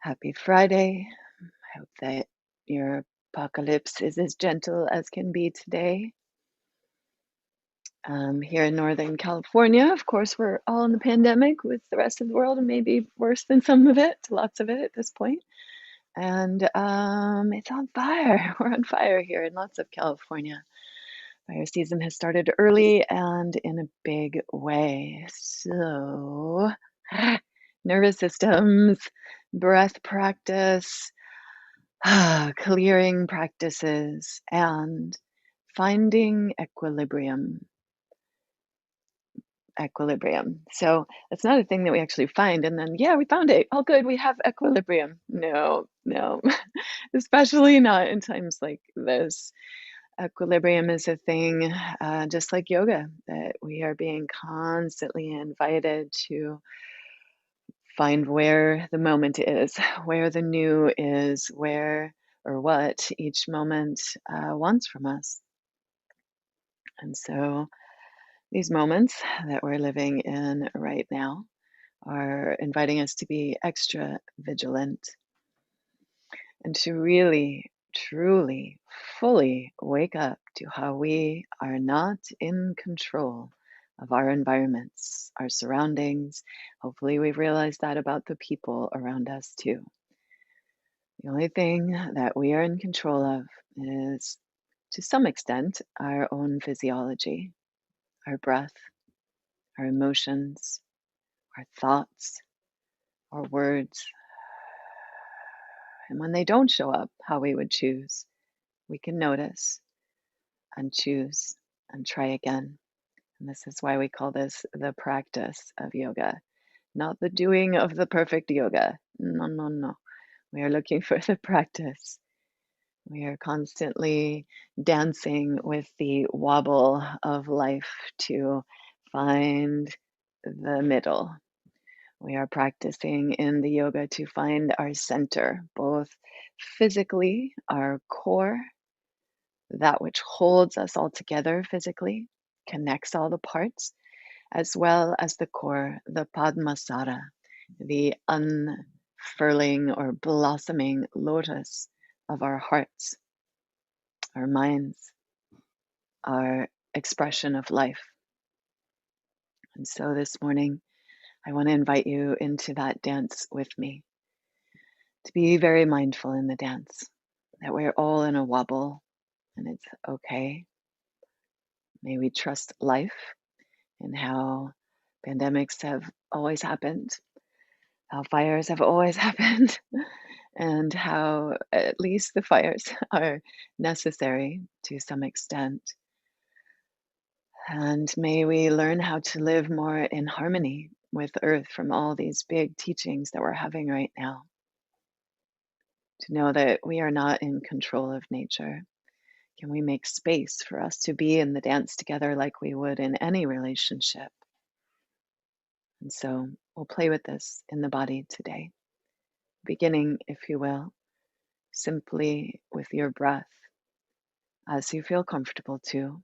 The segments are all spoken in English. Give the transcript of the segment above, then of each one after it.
Happy Friday. I hope that your apocalypse is as gentle as can be today. Here in Northern California, of course, we're all in the pandemic with the rest of the world, and maybe worse than some of it, lots of it at this point. And it's on fire. We're on fire here in lots of California. Fire season has started early and in a big way. So, nervous systems, breath practice, clearing practices, and finding equilibrium. Equilibrium. So it's not a thing that we actually find and then, yeah, we found it. Oh, good, we have equilibrium. No, no, especially not in times like this. Equilibrium is a thing, just like yoga, that we are being constantly invited to find where the moment is, where the new is, where or what each moment wants from us. And so these moments that we're living in right now are inviting us to be extra vigilant and to really, truly, fully wake up to how we are not in control of our environments, our surroundings. Hopefully, we've realized that about the people around us too. The only thing that we are in control of is, to some extent, our own physiology, our breath, our emotions, our thoughts, our words. And when they don't show up how we would choose, we can notice and choose and try again. And this is why we call this the practice of yoga, not the doing of the perfect yoga. No, no, no. We are looking for the practice. We are constantly dancing with the wobble of life to find the middle. We are practicing in the yoga to find our center, both physically, our core, that which holds us all together physically, connects all the parts, as well as the core, the Padmasara, the unfurling or blossoming lotus of our hearts, our minds, our expression of life. And so this morning, I want to invite you into that dance with me, to be very mindful in the dance, that we're all in a wobble and it's okay. May we trust life and how pandemics have always happened, how fires have always happened, and how at least the fires are necessary to some extent. And may we learn how to live more in harmony with Earth from all these big teachings that we're having right now. To know that we are not in control of nature. Can we make space for us to be in the dance together like we would in any relationship? And so we'll play with this in the body today. Beginning, if you will, simply with your breath. As you feel comfortable to,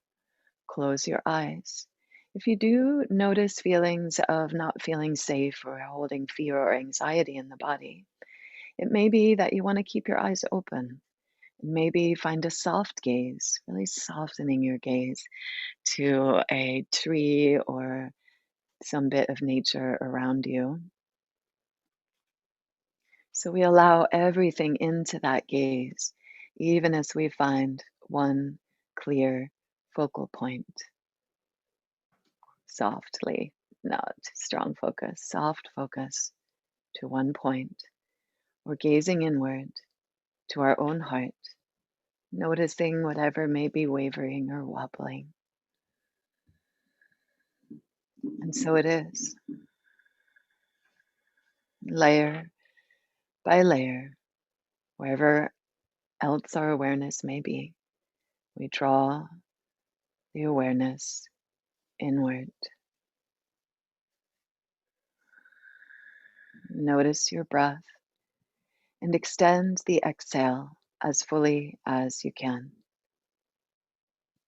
close your eyes. If you do notice feelings of not feeling safe or holding fear or anxiety in the body, it may be that you want to keep your eyes open. And maybe find a soft gaze, really softening your gaze to a tree or some bit of nature around you. So we allow everything into that gaze, even as we find one clear focal point. Softly, not strong focus, soft focus to one point. We're gazing inward to our own heart, noticing whatever may be wavering or wobbling. And so it is, layer by layer, wherever else our awareness may be, we draw the awareness inward. Notice your breath and extend the exhale as fully as you can.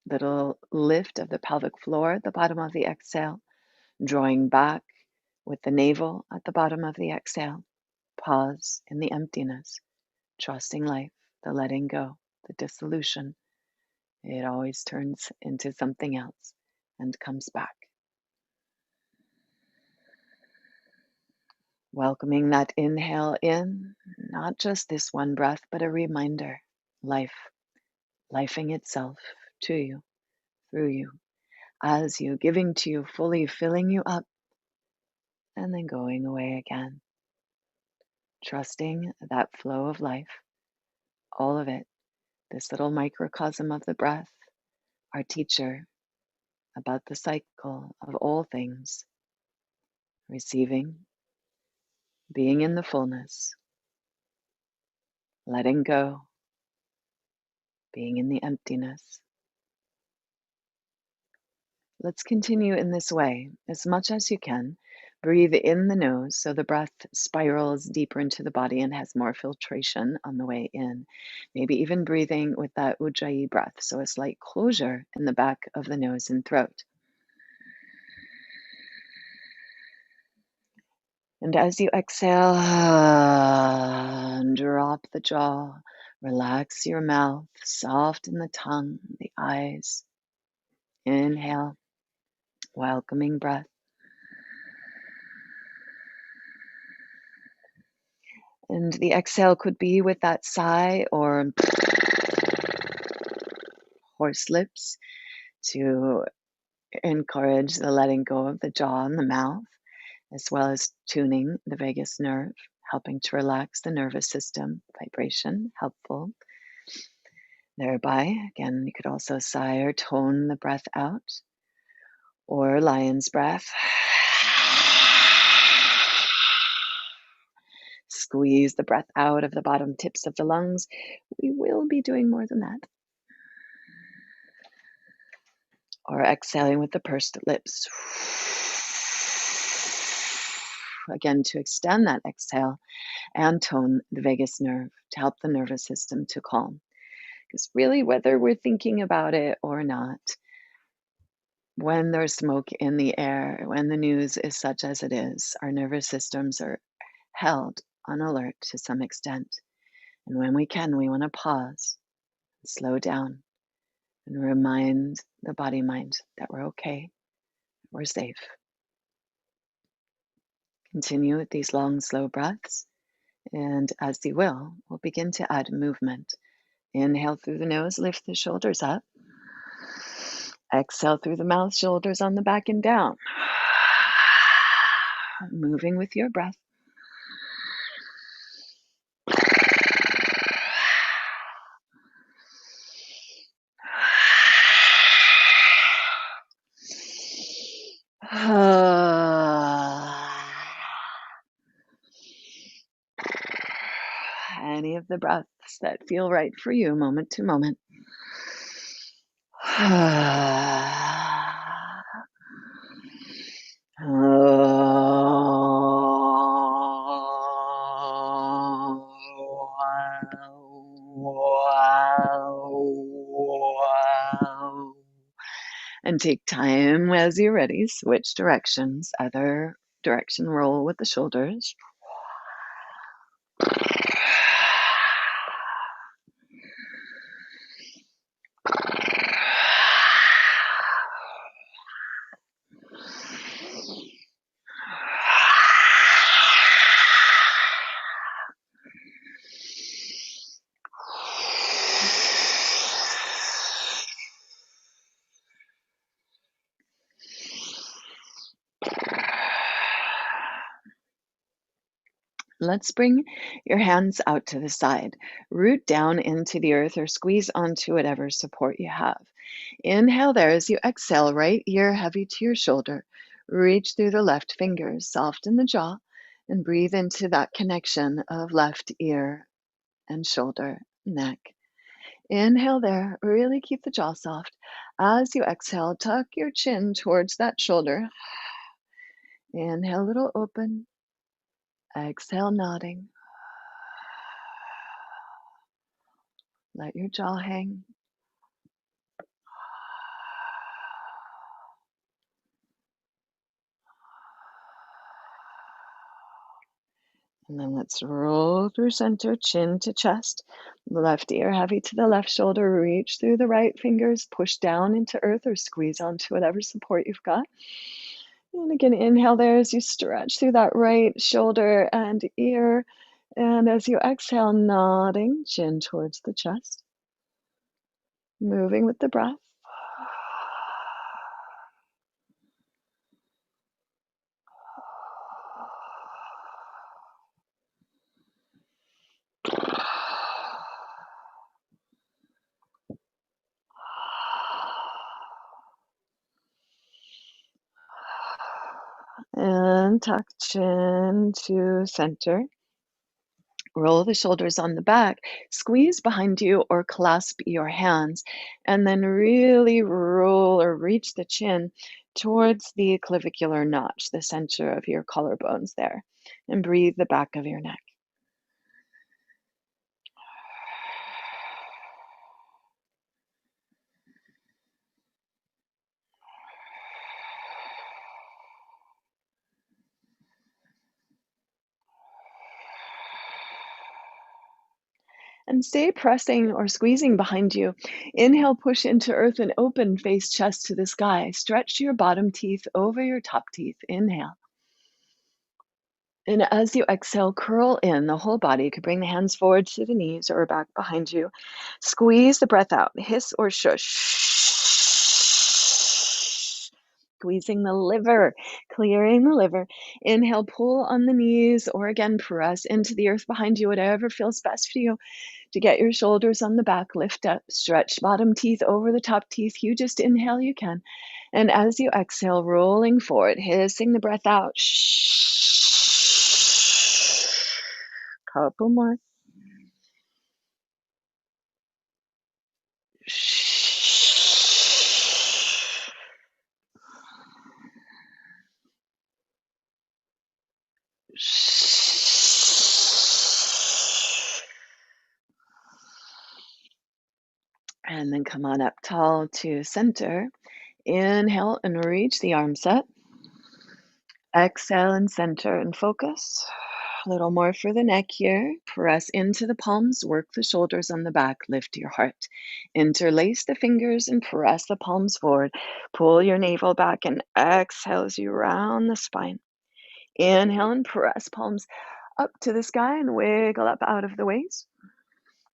Little lift of the pelvic floor at the bottom of the exhale, drawing back with the navel at the bottom of the exhale. Pause in the emptiness, trusting life, the letting go, the dissolution. It always turns into something else and comes back. Welcoming that inhale in, not just this one breath, but a reminder. Life, lifing itself to you, through you, as you, giving to you fully, filling you up, and then going away again. Trusting that flow of life, all of it, this little microcosm of the breath, our teacher about the cycle of all things, receiving, being in the fullness, letting go, being in the emptiness. Let's continue in this way as much as you can. Breathe in the nose so the breath spirals deeper into the body and has more filtration on the way in. Maybe even breathing with that ujjayi breath, so a slight closure in the back of the nose and throat. And as you exhale, drop the jaw, relax your mouth, soften the tongue, the eyes. Inhale, welcoming breath. And the exhale could be with that sigh or horse lips to encourage the letting go of the jaw and the mouth, as well as tuning the vagus nerve, helping to relax the nervous system. Vibration, helpful. Thereby, again, you could also sigh or tone the breath out, or lion's breath. Squeeze the breath out of the bottom tips of the lungs. We will be doing more than that. Or exhaling with the pursed lips. Again, to extend that exhale and tone the vagus nerve to help the nervous system to calm. Because really, whether we're thinking about it or not, when there's smoke in the air, when the news is such as it is, our nervous systems are held on alert to some extent. And when we can, we want to pause, slow down, and remind the body-mind that we're okay, we're safe. Continue with these long, slow breaths. And as you will, we'll begin to add movement. Inhale through the nose, lift the shoulders up. Exhale through the mouth, shoulders on the back and down. Moving with your breath. Any of the breaths that feel right for you, moment to moment. And take time as you're ready. Switch directions. Other direction, roll with the shoulders. Let's bring your hands out to the side. Root down into the earth or squeeze onto whatever support you have. Inhale there as you exhale, right ear heavy to your shoulder. Reach through the left fingers, soften the jaw, and breathe into that connection of left ear and shoulder, neck. Inhale there, really keep the jaw soft. As you exhale, tuck your chin towards that shoulder. Inhale, a little open. Exhale, nodding. Let your jaw hang. And then let's roll through center, chin to chest. Left ear heavy to the left shoulder. Reach through the right fingers. Push down into earth or squeeze onto whatever support you've got. And again, inhale there as you stretch through that right shoulder and ear. And as you exhale, nodding, chin towards the chest. Moving with the breath. And tuck chin to center. Roll the shoulders on the back, squeeze behind you or clasp your hands, and then really roll or reach the chin towards the clavicular notch, the center of your collarbones there, and breathe the back of your neck. And stay pressing or squeezing behind you. Inhale, push into earth and open, face chest to the sky. Stretch your bottom teeth over your top teeth. Inhale. And as you exhale, curl in the whole body. You could bring the hands forward to the knees or back behind you. Squeeze the breath out, hiss or shush. Squeezing the liver, clearing the liver. Inhale, pull on the knees, or again, press into the earth behind you, whatever feels best for you. To get your shoulders on the back, lift up, stretch bottom teeth over the top teeth. You just inhale, you can. And as you exhale, rolling forward, hissing the breath out. Couple more. And then come on up tall to center. Inhale and reach the arms up. Exhale and center and focus. A little more for the neck here. Press into the palms, work the shoulders on the back, lift your heart. Interlace the fingers and press the palms forward. Pull your navel back and exhale as you round the spine. Inhale and press palms up to the sky and wiggle up out of the waist.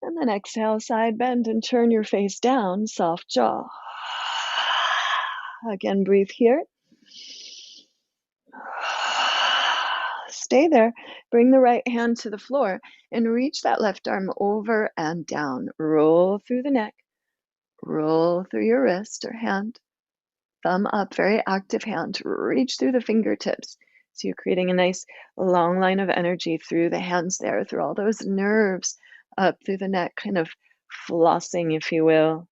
And then exhale, side bend and turn your face down, soft jaw. Again, breathe here. Stay there. Bring the right hand to the floor and reach that left arm over and down. Roll through the neck. Roll through your wrist or hand. Thumb up, very active hand. Reach through the fingertips. So you're creating a nice long line of energy through the hands there, through all those nerves up through the neck, kind of flossing, if you will,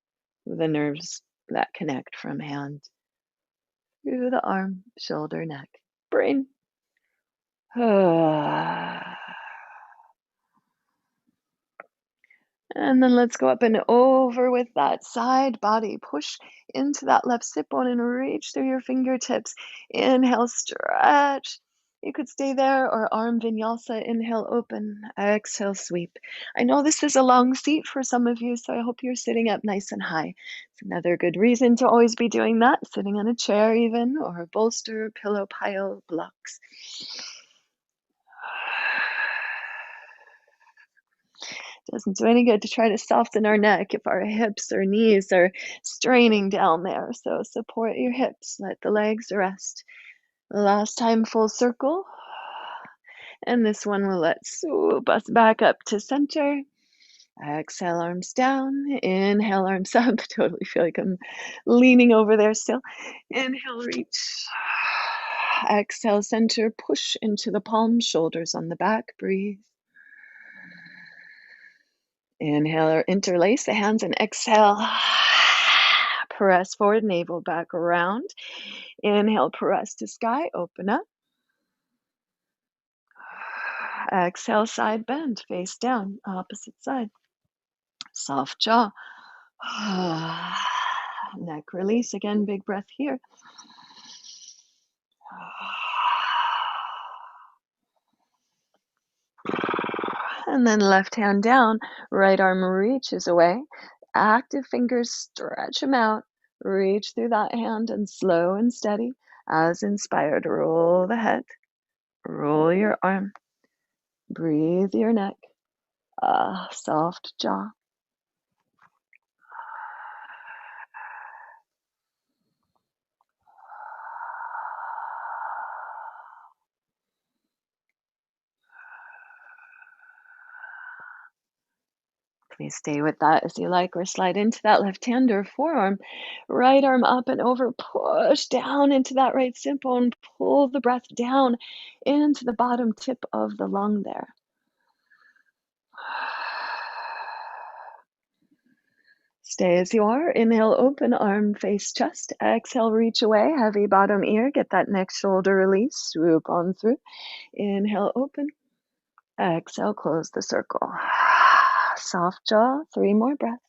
the nerves that connect from hand through the arm, shoulder, neck, brain. And then let's go up and over with that side body. Push into that left sit bone and reach through your fingertips. Inhale, stretch. You could stay there or arm vinyasa. Inhale, open. Exhale, sweep. I know this is a long seat for some of you, so I hope you're sitting up nice and high. It's another good reason to always be doing that, sitting on a chair even, or a bolster, pillow, pile, blocks. Doesn't do any good to try to soften our neck if our hips or knees are straining down there. So support your hips, let the legs rest. Last time, full circle. And this one will let swoop us back up to center. Exhale, arms down. Inhale, arms up. Totally feel like I'm leaning over there still. Inhale, reach. Exhale, center. Push into the palms, shoulders on the back. Breathe. Inhale or interlace the hands and exhale. Press forward, navel back around. Inhale, press to sky, open up. Exhale, side bend, face down, opposite side. Soft jaw. Neck release, again, big breath here. And then left hand down, right arm reaches away. Active fingers, stretch them out. Reach through that hand and slow and steady. As inspired, roll the head, roll your arm, breathe your neck. Soft jaw. Please stay with that as you like, or slide into that left hand or forearm. Right arm up and over. Push down into that right sit bone. Pull the breath down into the bottom tip of the lung there. Stay as you are. Inhale, open arm, face chest. Exhale, reach away. Heavy bottom ear. Get that next shoulder release. Swoop on through. Inhale, open. Exhale, close the circle. Soft jaw. 3 more breaths.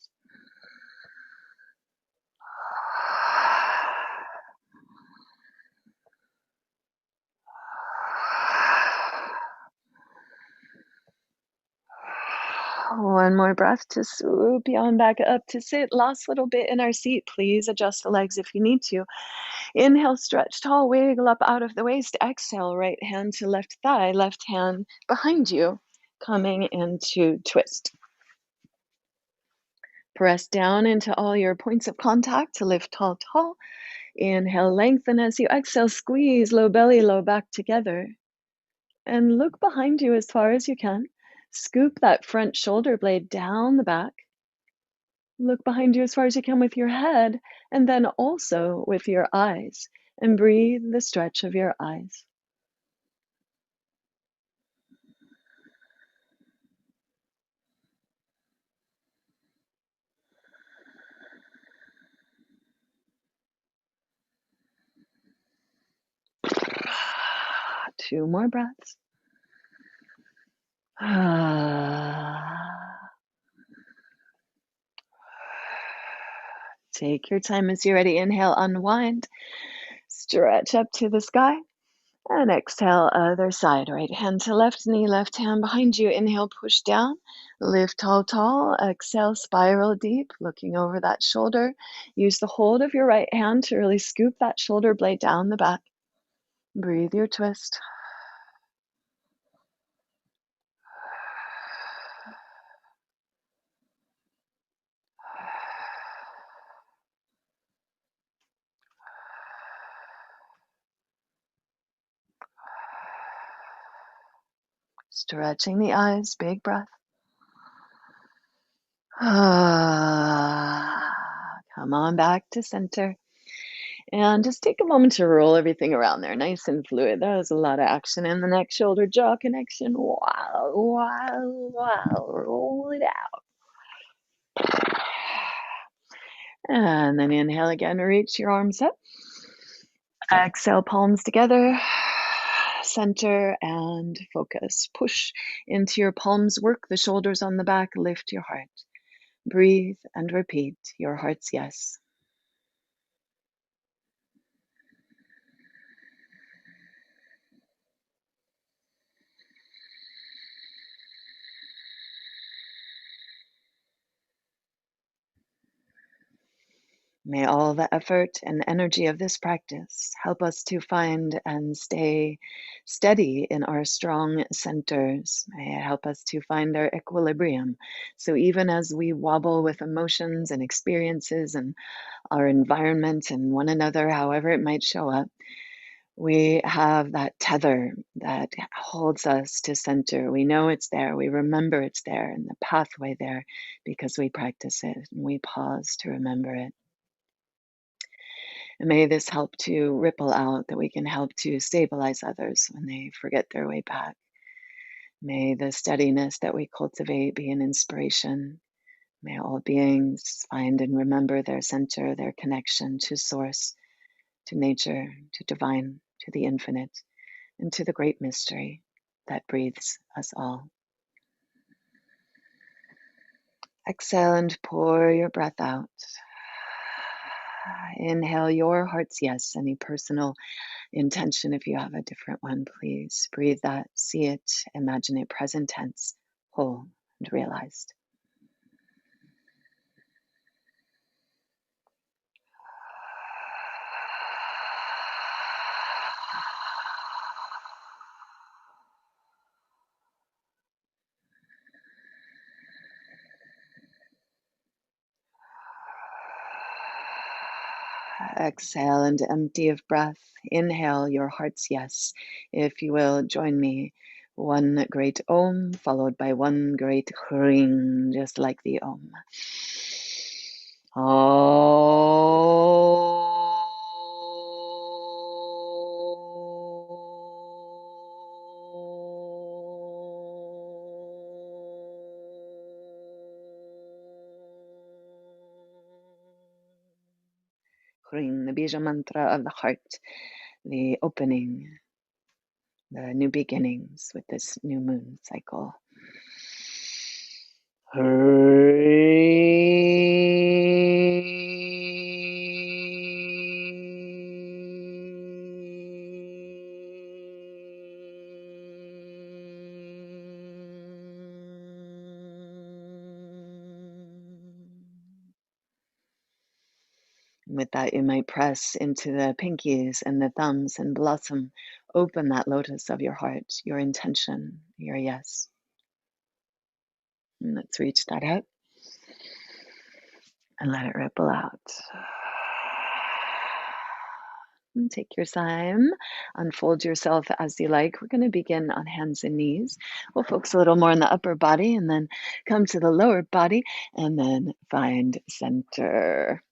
One more breath to swoop you on back up to sit. Last little bit in our seat. Please adjust the legs if you need to. Inhale, stretch tall, wiggle up out of the waist. Exhale, right hand to left thigh, left hand behind you, coming into twist. Press down into all your points of contact to lift tall, tall. Inhale, lengthen as you exhale, squeeze low belly, low back together. And look behind you as far as you can. Scoop that front shoulder blade down the back. Look behind you as far as you can with your head, and then also with your eyes. And breathe the stretch of your eyes. Two more breaths. Take your time as you're ready. Inhale, unwind. Stretch up to the sky. And exhale, other side. Right hand to left knee, left hand behind you. Inhale, push down. Lift tall, tall. Exhale, spiral deep, looking over that shoulder. Use the hold of your right hand to really scoop that shoulder blade down the back. Breathe your twist. Stretching the eyes, big breath. Come on back to center. And just take a moment to roll everything around there, nice and fluid. That was a lot of action in the neck, shoulder, jaw connection. Wow, wow, wow. Roll it out. And then inhale again, reach your arms up. Exhale, palms together. Center and focus. Push into your palms, work the shoulders on the back, lift your heart. Breathe and repeat your heart's yes. May all the effort and energy of this practice help us to find and stay steady in our strong centers. May it help us to find our equilibrium. So even as we wobble with emotions and experiences and our environment and one another, however it might show up, we have that tether that holds us to center. We know it's there. We remember it's there and the pathway there because we practice it and we pause to remember it. And may this help to ripple out, that we can help to stabilize others when they forget their way back. May the steadiness that we cultivate be an inspiration. May all beings find and remember their center, their connection to source, to nature, to divine, to the infinite, and to the great mystery that breathes us all. Exhale and pour your breath out. Inhale your heart's yes, any personal intention. If you have a different one, please breathe that, see it, imagine it, present tense. whole, and realized. Exhale and empty of breath. Inhale your heart's yes. If you will, join me. One great Om, followed by one great Ring, just like the Om. Ring, the Bija mantra of the heart, the opening, the new beginnings with this new moon cycle. With that, you might press into the pinkies and the thumbs and blossom. Open that lotus of your heart, your intention, your yes. And let's reach that out and let it ripple out. And take your time, unfold yourself as you like. We're going to begin on hands and knees. We'll focus a little more on the upper body and then come to the lower body and then find center.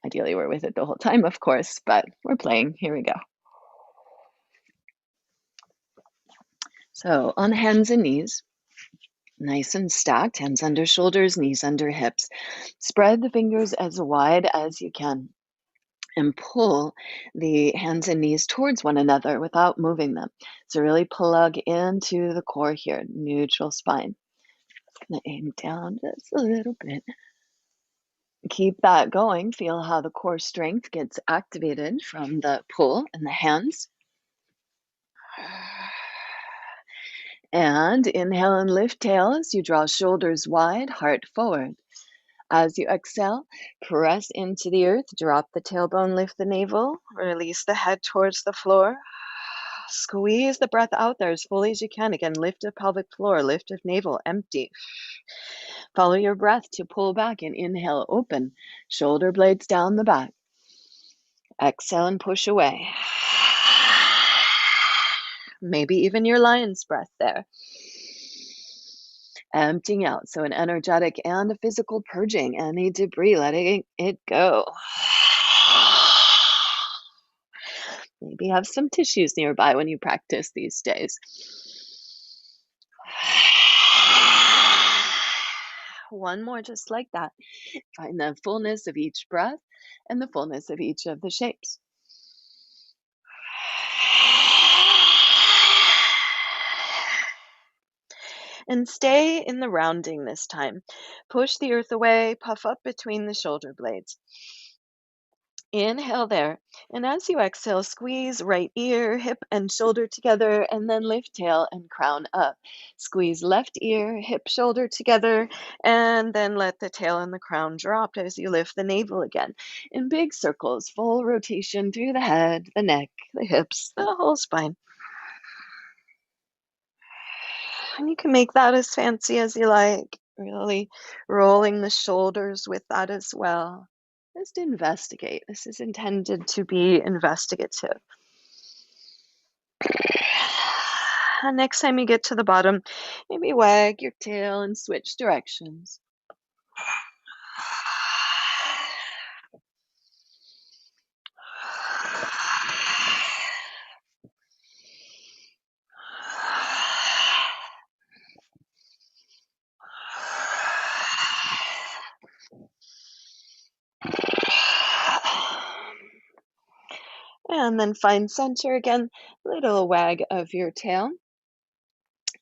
Ideally, we're with it the whole time, of course, but we're playing. Here we go. So on hands and knees, nice and stacked, hands under shoulders, knees under hips. Spread the fingers as wide as you can and pull the hands and knees towards one another without moving them. So really plug into the core here, neutral spine. I'm gonna aim down just a little bit. Keep that going. Feel how the core strength gets activated from the pull in the hands. And inhale and lift tail as you draw shoulders wide, heart forward. As you exhale, press into the earth, drop the tailbone, lift the navel, release the head towards the floor. Squeeze the breath out there as fully as you can. Again, lift of pelvic floor, lift of navel, empty. Follow your breath to pull back and inhale, open. Shoulder blades down the back. Exhale and push away. Maybe even your lion's breath there. Emptying out. So an energetic and a physical purging. Any debris, letting it go. Maybe have some tissues nearby when you practice these days. One more just like that. Find the fullness of each breath and the fullness of each of the shapes. And stay in the rounding this time. Push the earth away, puff up between the shoulder blades. Inhale there. And as you exhale, squeeze right ear, hip, and shoulder together, and then lift tail and crown up. Squeeze left ear, hip, shoulder together, and then let the tail and the crown drop as you lift the navel again. In big circles, full rotation through the head, the neck, the hips, the whole spine. And you can make that as fancy as you like, really rolling the shoulders with that as well. Just investigate. This is intended to be investigative. And next time you get to the bottom, maybe wag your tail and switch directions. And then find center again, little wag of your tail.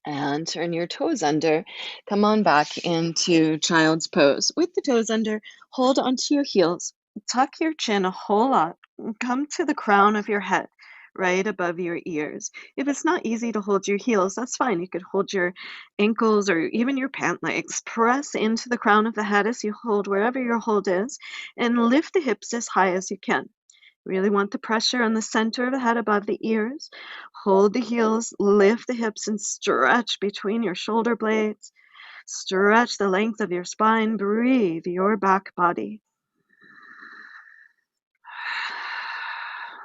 And turn your toes under. Come on back into child's pose. With the toes under, hold onto your heels. Tuck your chin a whole lot. And come to the crown of your head. right above your ears. If it's not easy to hold your heels, that's fine. You could hold your ankles or even your pant legs. Press into the crown of the head as you hold wherever your hold is, and lift the hips as high as you can. Really want the pressure on the center of the head above the ears. Hold the heels, lift the hips, and stretch between your shoulder blades. Stretch the length of your spine. Breathe your back body.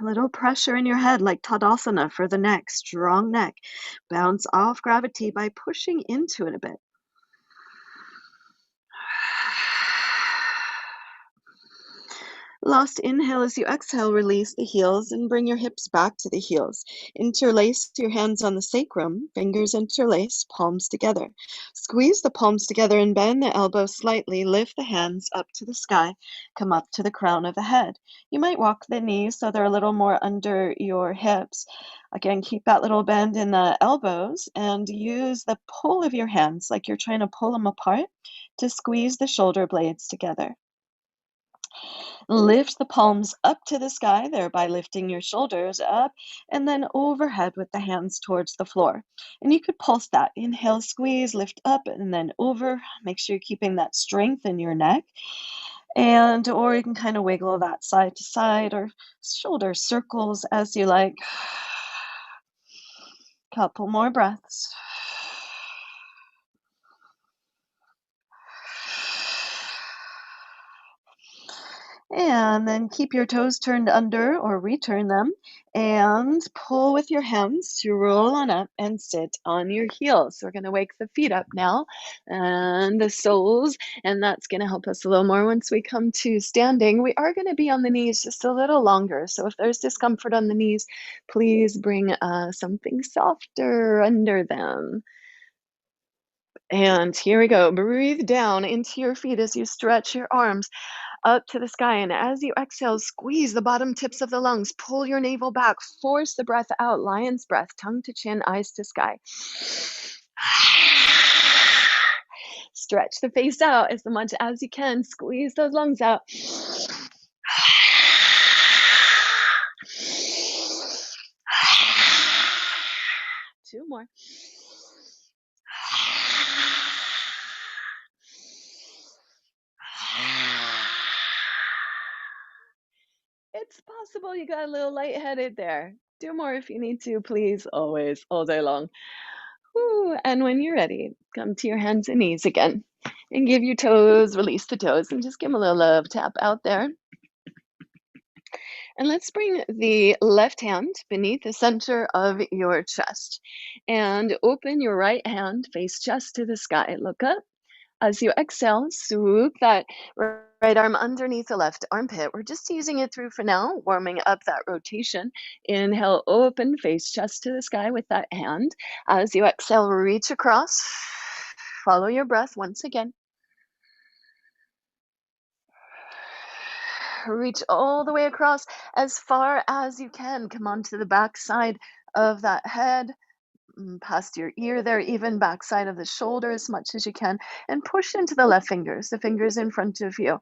Little pressure in your head like Tadasana for the neck, strong neck. Bounce off gravity by pushing into it a bit. Last inhale as you exhale, release the heels and bring your hips back to the heels. Interlace your hands on the sacrum, fingers interlace, palms together. Squeeze the palms together and bend the elbows slightly. Lift the hands up to the sky. Come up to the crown of the head. You might walk the knees so they're a little more under your hips. Again, keep that little bend in the elbows and use the pull of your hands like you're trying to pull them apart to squeeze the shoulder blades together. Lift the palms up to the sky, thereby lifting your shoulders up, and then overhead with the hands towards the floor. And you could pulse that. Inhale, squeeze, lift up, and then over. Make sure you're keeping that strength in your neck. And or you can kind of wiggle that side to side or shoulder circles as you like. Couple more breaths. And then keep your toes turned under or return them and pull with your hands to roll on up and sit on your heels. So we're going to wake the feet up now and the soles, and that's going to help us a little more once we come to standing. We are going to be on the knees just a little longer. So if there's discomfort on the knees, please bring something softer under them. And here we go. Breathe down into your feet as you stretch your arms up to the sky. And as you exhale, squeeze the bottom tips of the lungs. Pull your navel back. Force the breath out. Lion's breath, tongue to chin, eyes to sky. Stretch the face out as much as you can. Squeeze those lungs out. Two more. It's possible you got a little lightheaded there. Do more if you need to, please. Always, all day long. Whew. And when you're ready, come to your hands and knees again. And give your toes, release the toes, and just give them a little love tap out there. And let's bring the left hand beneath the center of your chest. And open your right hand, face chest to the sky. Look up. As you exhale, swoop that right arm underneath the left armpit. We're just using it through for now, warming up that rotation. Inhale, open, face chest to the sky with that hand. As you exhale, reach across. Follow your breath once again. Reach all the way across as far as you can. Come onto the back side of that head. Past your ear there, even backside of the shoulder as much as you can, and push into the left fingers, the fingers in front of you,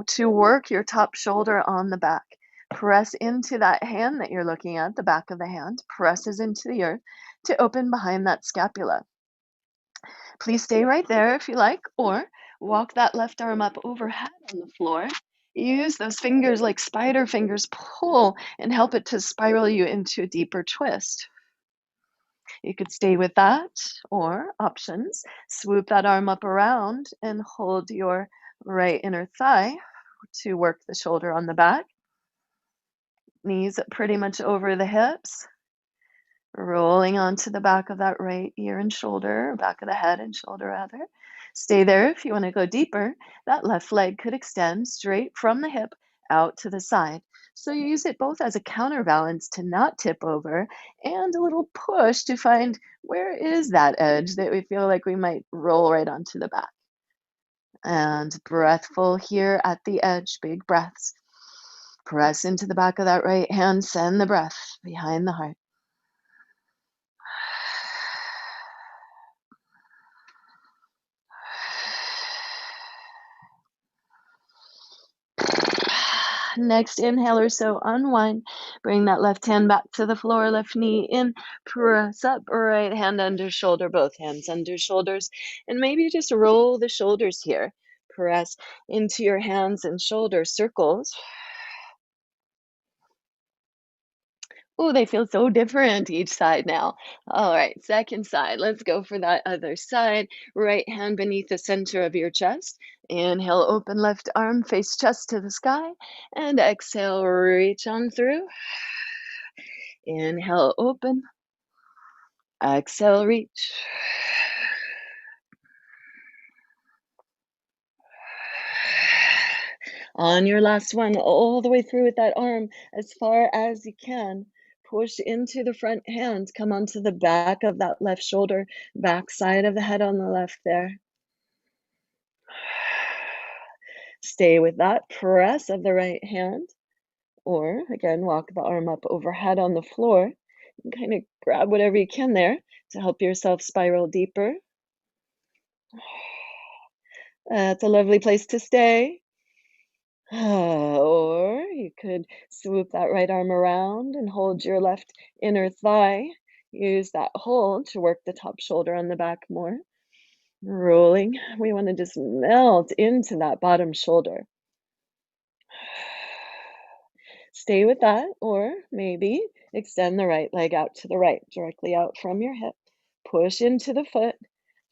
to work your top shoulder on the back. Press into that hand that you're looking at, the back of the hand, presses into the earth to open behind that scapula. Please stay right there if you like, or walk that left arm up overhead on the floor. Use those fingers like spider fingers, pull and help it to spiral you into a deeper twist. You could stay with that, or options, swoop that arm up around and hold your right inner thigh to work the shoulder on the back. Knees pretty much over the hips, rolling onto the back of that right ear and shoulder, back of the head and shoulder rather. Stay there if you want to go deeper. That left leg could extend straight from the hip out to the side. So you use it both as a counterbalance to not tip over and a little push to find where is that edge that we feel like we might roll right onto the back. And breathful here at the edge, big breaths. Press into the back of that right hand, send the breath behind the heart. Next inhale or so, unwind. Bring that left hand back to the floor, left knee in, press up, right hand under shoulder, both hands under shoulders, and maybe just roll the shoulders here. Press into your hands and shoulder circles. Oh, they feel so different each side now. All right, second side. Let's go for that other side. Right hand beneath the center of your chest. Inhale, open left arm, face chest to the sky. And exhale, reach on through. Inhale, open. Exhale, reach. On your last one, all the way through with that arm as far as you can. Push into the front hand. Come onto the back of that left shoulder, back side of the head on the left there. Stay with that press of the right hand. Or again, walk the arm up overhead on the floor and kind of grab whatever you can there to help yourself spiral deeper. That's a lovely place to stay. Or you could swoop that right arm around and hold your left inner thigh. Use that hold to work the top shoulder on the back more. Rolling. We want to just melt into that bottom shoulder. Stay with that, or maybe extend the right leg out to the right, directly out from your hip. Push into the foot.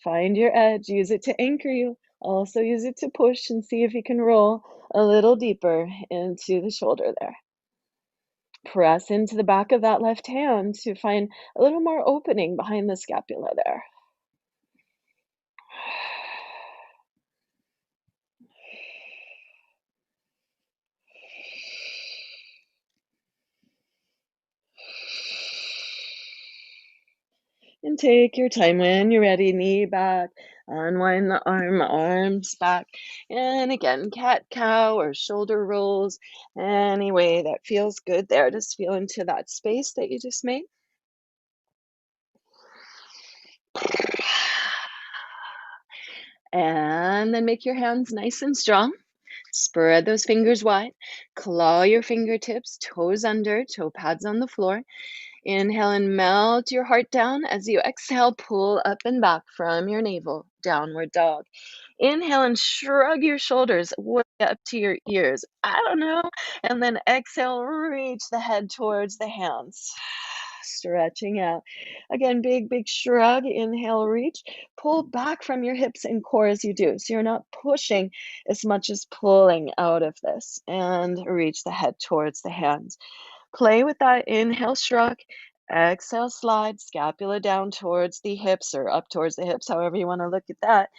Find your edge. Use it to anchor you. Also use it to push and see if you can roll a little deeper into the shoulder there. Press into the back of that left hand to find a little more opening behind the scapula there. And take your time when you're ready, knee back, unwind the arm, arms back. And again, cat-cow or shoulder rolls, any way that feels good there. Just feel into that space that you just made. And then make your hands nice and strong. Spread those fingers wide. Claw your fingertips, toes under, toe pads on the floor. Inhale and melt your heart down. As you exhale, pull up and back from your navel, downward dog. Inhale and shrug your shoulders way up to your ears. I don't know. And then exhale, reach the head towards the hands. Stretching out. Again, big, big shrug. Inhale, reach. Pull back from your hips and core as you do. So you're not pushing as much as pulling out of this. And reach the head towards the hands. Play with that. Inhale, shrug. Exhale, slide. Scapula down towards the hips or up towards the hips, however you want to look at that.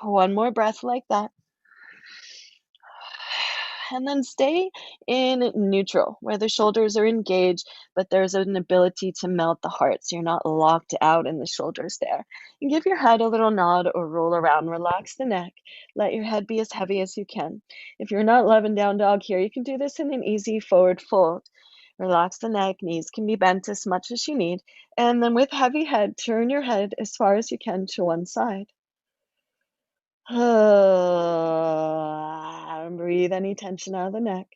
One more breath like that. And then stay in neutral, where the shoulders are engaged, but there's an ability to melt the heart, so you're not locked out in the shoulders there. And give your head a little nod or roll around. Relax the neck. Let your head be as heavy as you can. If you're not loving down dog here, you can do this in an easy forward fold. Relax the neck, knees can be bent as much as you need. And then with heavy head, turn your head as far as you can to one side. Breathe any tension out of the neck.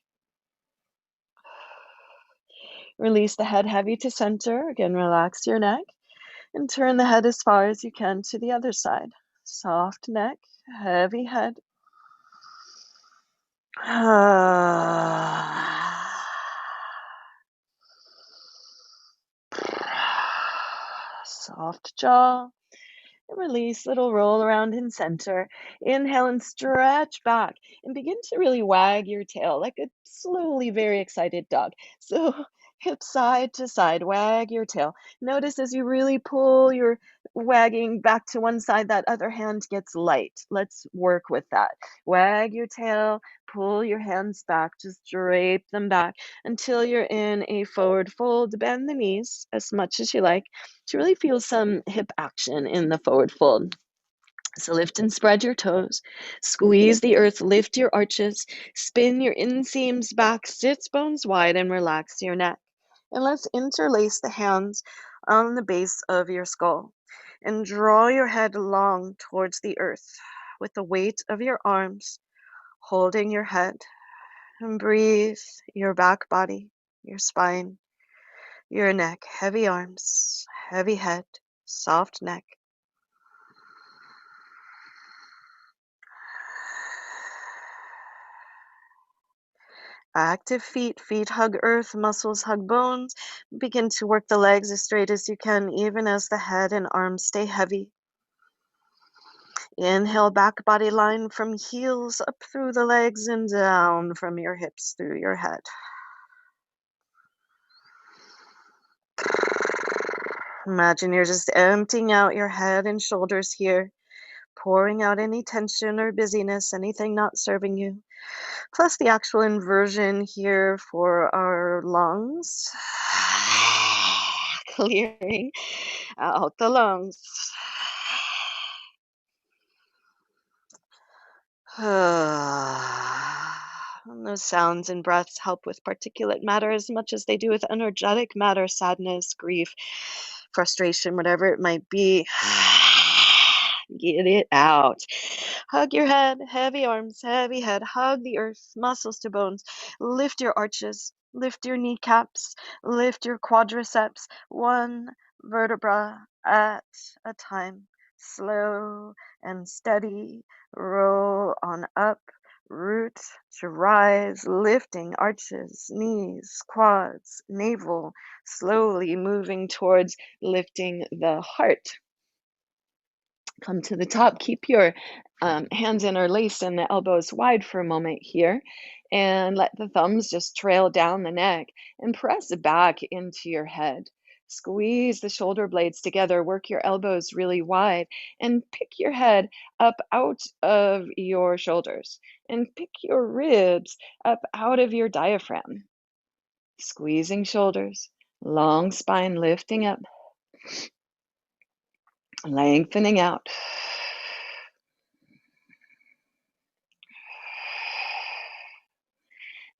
Release the head heavy to center. Again, relax your neck and turn the head as far as you can to the other side. Soft neck, heavy head. Soft jaw. And release, little roll around in center. Inhale and stretch back and begin to really wag your tail like a slowly very excited dog. So hip side to side, wag your tail. Notice as you really pull your wagging back to one side, that other hand gets light. Let's work with that. Wag your tail, pull your hands back, just drape them back until you're in a forward fold. Bend the knees as much as you like to really feel some hip action in the forward fold. So lift and spread your toes, squeeze the earth, lift your arches, spin your inseams back, sits bones wide, and relax your neck. And let's interlace the hands on the base of your skull and draw your head long towards the earth with the weight of your arms holding your head. And breathe your back body, your spine, your neck, heavy arms, heavy head, soft neck. Active feet. Feet hug earth, muscles hug bones. Begin to work the legs as straight as you can, even as the head and arms stay heavy. Inhale, back body line from heels up through the legs and down from your hips through your head. Imagine you're just emptying out your head and shoulders here, pouring out any tension or busyness, anything not serving you. Plus the actual inversion here for our lungs. Clearing out the lungs. And those sounds and breaths help with particulate matter as much as they do with energetic matter, sadness, grief, frustration, whatever it might be. Get it out. Hug your head, heavy arms, heavy head. Hug the earth, muscles to bones. Lift your arches, lift your kneecaps, lift your quadriceps, one vertebra at a time. Slow and steady. Roll on up. Root to rise, lifting arches, knees, quads, navel, slowly moving towards lifting the heart. Come to the top. Keep your hands interlaced and the elbows wide for a moment here. And let the thumbs just trail down the neck and press back into your head. Squeeze the shoulder blades together. Work your elbows really wide and pick your head up out of your shoulders and pick your ribs up out of your diaphragm. Squeezing shoulders, long spine lifting up, lengthening out.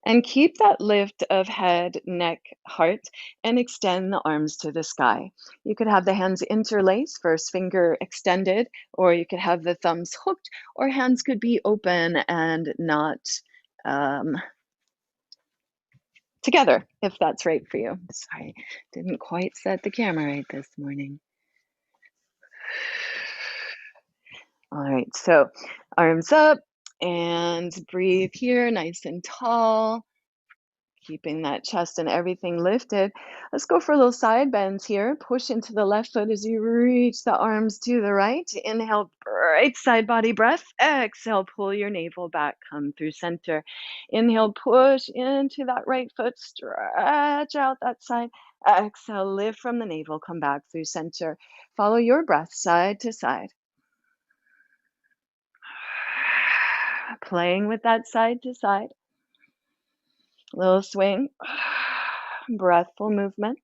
And keep that lift of head, neck, heart, and extend the arms to the sky. You could have the hands interlaced, first finger extended, or you could have the thumbs hooked, or hands could be open and not um, together, if that's right for you. Sorry, didn't quite set the camera right this morning. All right, so arms up and breathe here, nice and tall. Keeping that chest and everything lifted. Let's go for a little side bends here. Push into the left foot as you reach the arms to the right. Inhale, right side body breath. Exhale, pull your navel back, come through center. Inhale, push into that right foot, stretch out that side. Exhale, lift from the navel, come back through center. Follow your breath side to side. Playing with that side to side. Little swing, breathful movement.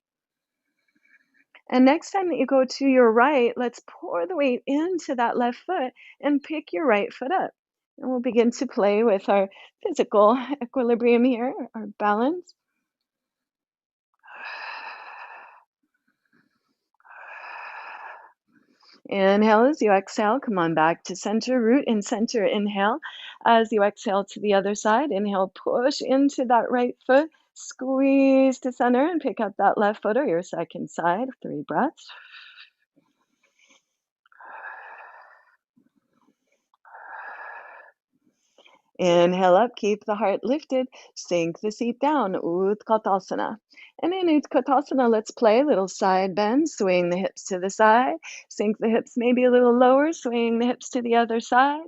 And next time that you go to your right, let's pour the weight into that left foot and pick your right foot up. And we'll begin to play with our physical equilibrium here, our balance. Inhale as you exhale, come on back to center, root in center, inhale. As you exhale to the other side, inhale, push into that right foot, squeeze to center and pick up that left foot or your second side. 3 breaths. Inhale up, keep the heart lifted, sink the seat down, Utkatasana. And in Utkatasana, let's play a little side bend, swing the hips to the side, sink the hips maybe a little lower, swing the hips to the other side.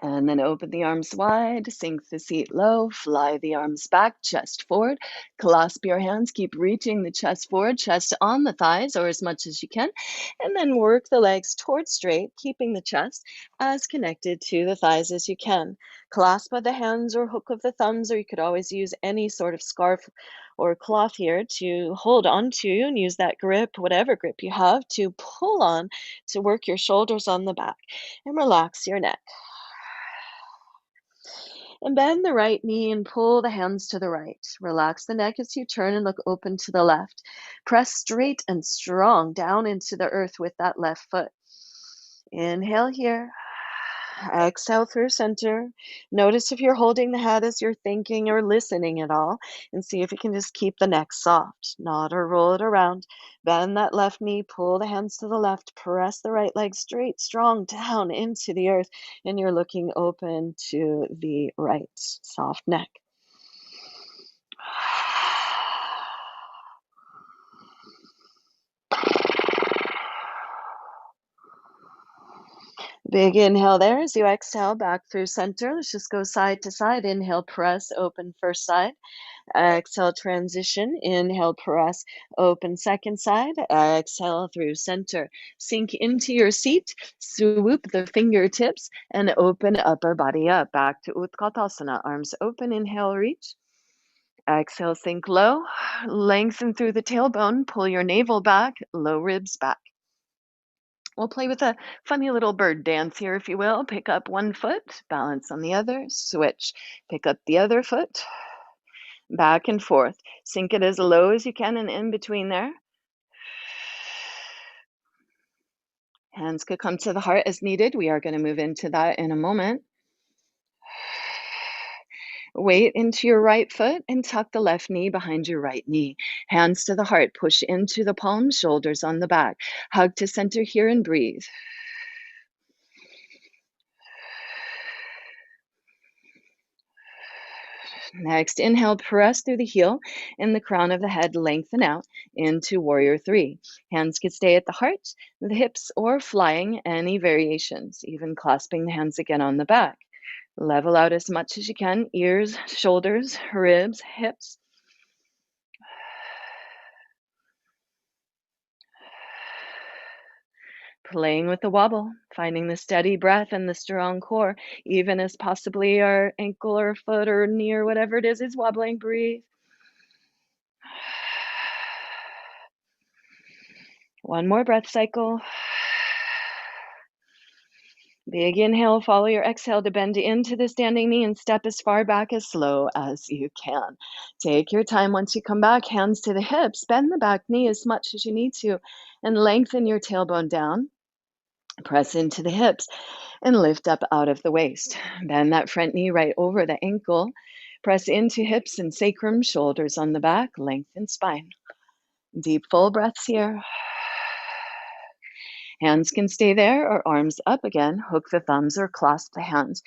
And then open the arms wide, sink the seat low, fly the arms back, chest forward, clasp your hands, keep reaching the chest forward, chest on the thighs or as much as you can, and then work the legs towards straight, keeping the chest as connected to the thighs as you can. Clasp of the hands or hook of the thumbs, or you could always use any sort of scarf or cloth here to hold on to and use that grip, whatever grip you have, to pull on to work your shoulders on the back and relax your neck. And bend the right knee and pull the hands to the right. Relax the neck as you turn and look open to the left. Press straight and strong down into the earth with that left foot. Inhale here. Exhale through center. Notice if you're holding the head as you're thinking or listening at all, and see if you can just keep the neck soft. Nod or roll it around. Bend that left knee, pull the hands to the left, press the right leg straight, strong down into the earth, and you're looking open to the right. Soft neck. Big inhale there as you exhale back through center. Let's just go side to side. Inhale, press, open first side. Exhale, transition. Inhale, press, open second side. Exhale through center. Sink into your seat. Swoop the fingertips and open upper body up. Back to Utkatasana. Arms open. Inhale, reach. Exhale, sink low. Lengthen through the tailbone. Pull your navel back. Low ribs back. We'll play with a funny little bird dance here, if you will. Pick up one foot, balance on the other, switch. Pick up the other foot, back and forth. Sink it as low as you can and in between there. Hands could come to the heart as needed. We are going to move into that in a moment. Weight into your right foot and tuck the left knee behind your right knee. Hands to the heart. Push into the palms, shoulders on the back. Hug to center here and breathe. Next, inhale, press through the heel and the crown of the head, lengthen out into warrior three. Hands can stay at the heart, the hips, or flying, any variations, even clasping the hands again on the back. Level out as much as you can, ears, shoulders, ribs, hips. Playing with the wobble, finding the steady breath and the strong core, even as possibly our ankle or foot or knee or whatever it is wobbling. Breathe. One more breath cycle. Big inhale, follow your exhale to bend into the standing knee and step as far back as slow as you can. Take your time. Once you come back, hands to the hips, bend the back knee as much as you need to, and lengthen your tailbone down. Press into the hips and lift up out of the waist. Bend that front knee right over the ankle. Press into hips and sacrum, shoulders on the back, lengthen spine. Deep, full breaths here. Hands can stay there or arms up again. Hook the thumbs or clasp the hands.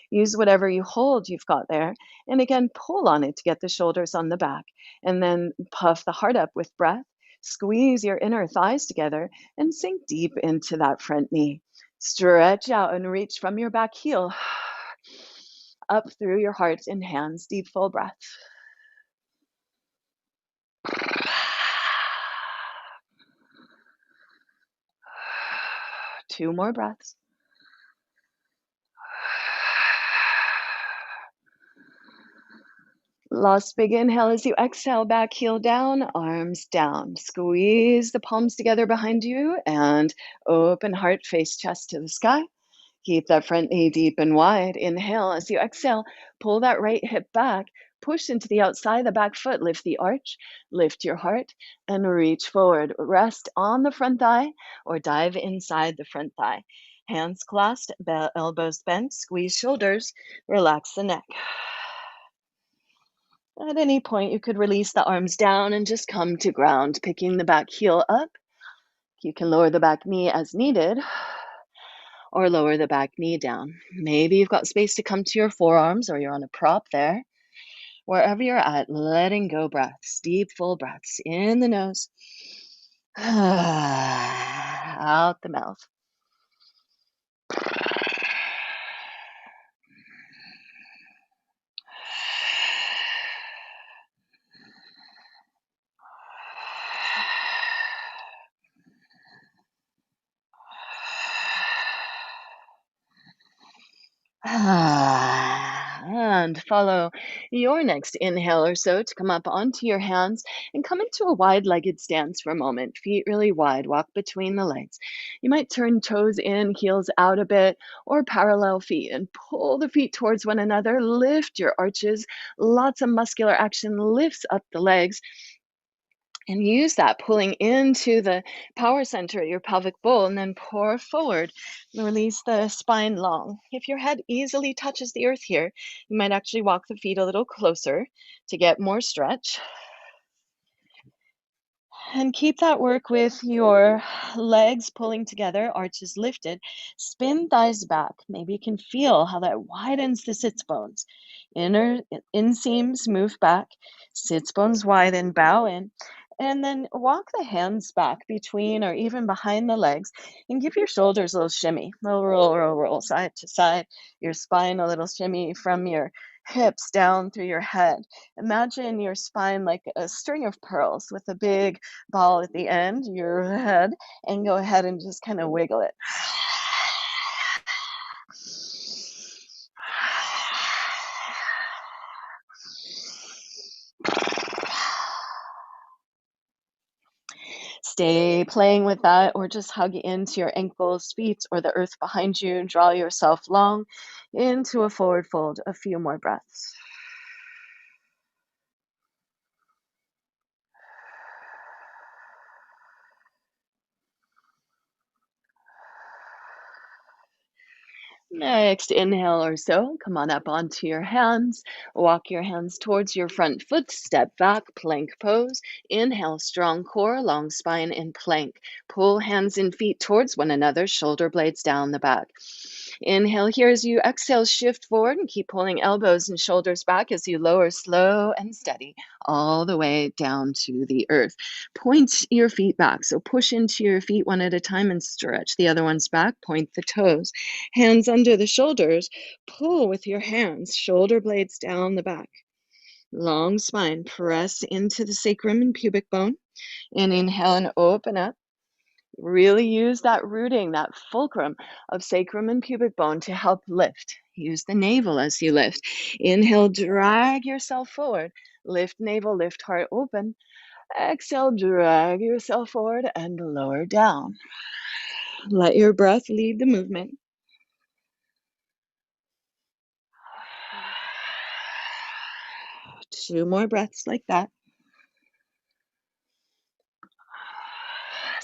Use whatever you hold you've got there. And again, pull on it to get the shoulders on the back. And then puff the heart up with breath. Squeeze your inner thighs together and sink deep into that front knee. Stretch out and reach from your back heel up through your heart and hands. Deep, full breath. Two more breaths. Last big inhale as you exhale, back heel down, arms down. Squeeze the palms together behind you and open heart, face, chest to the sky. Keep that front knee deep and wide. Inhale as you exhale, pull that right hip back, push into the outside of the back foot, lift the arch, lift your heart, and reach forward. Rest on the front thigh or dive inside the front thigh. Hands clasped, elbows bent, squeeze shoulders, relax the neck. At any point, you could release the arms down and just come to ground, picking the back heel up. You can lower the back knee as needed, or lower the back knee down. Maybe you've got space to come to your forearms, or you're on a prop there. Wherever you're at, letting go breaths, deep, full breaths in the nose, out the mouth. And follow your next inhale or so to come up onto your hands and come into a wide-legged stance for a moment. Feet really wide, walk between the legs. You might turn toes in, heels out a bit, or parallel feet and pull the feet towards one another. Lift your arches. Lots of muscular action lifts up the legs. And use that pulling into the power center at your pelvic bowl and then pour forward. Release the spine long. If your head easily touches the earth here, you might actually walk the feet a little closer to get more stretch. And keep that work with your legs pulling together, arches lifted. Spin thighs back. Maybe you can feel how that widens the sits bones. Inner inseams move back, sits bones widen, bow in. And then walk the hands back between or even behind the legs and give your shoulders a little shimmy. Little roll, roll, roll, side to side. Your spine a little shimmy from your hips down through your head. Imagine your spine like a string of pearls with a big ball at the end, your head, and go ahead and just kind of wiggle it. Stay playing with that, or just hug into your ankles, feet, or the earth behind you. Draw yourself long into a forward fold. A few more breaths. Next inhale or so, come on up onto your hands. Walk your hands towards your front foot. Step back, plank pose. Inhale, strong core, long spine in plank. Pull hands and feet towards one another, shoulder blades down the back. Inhale here as you exhale, shift forward and keep pulling elbows and shoulders back as you lower slow and steady all the way down to the earth. Point your feet back. So push into your feet one at a time and stretch the other ones back. Point the toes. Hands under the shoulders. Pull with your hands, shoulder blades down the back. Long spine. Press into the sacrum and pubic bone. And inhale and open up. Really use that rooting, that fulcrum of sacrum and pubic bone to help lift. Use the navel as you lift. Inhale, drag yourself forward. Lift navel, lift heart open. Exhale, drag yourself forward and lower down. Let your breath lead the movement. Two more breaths like that.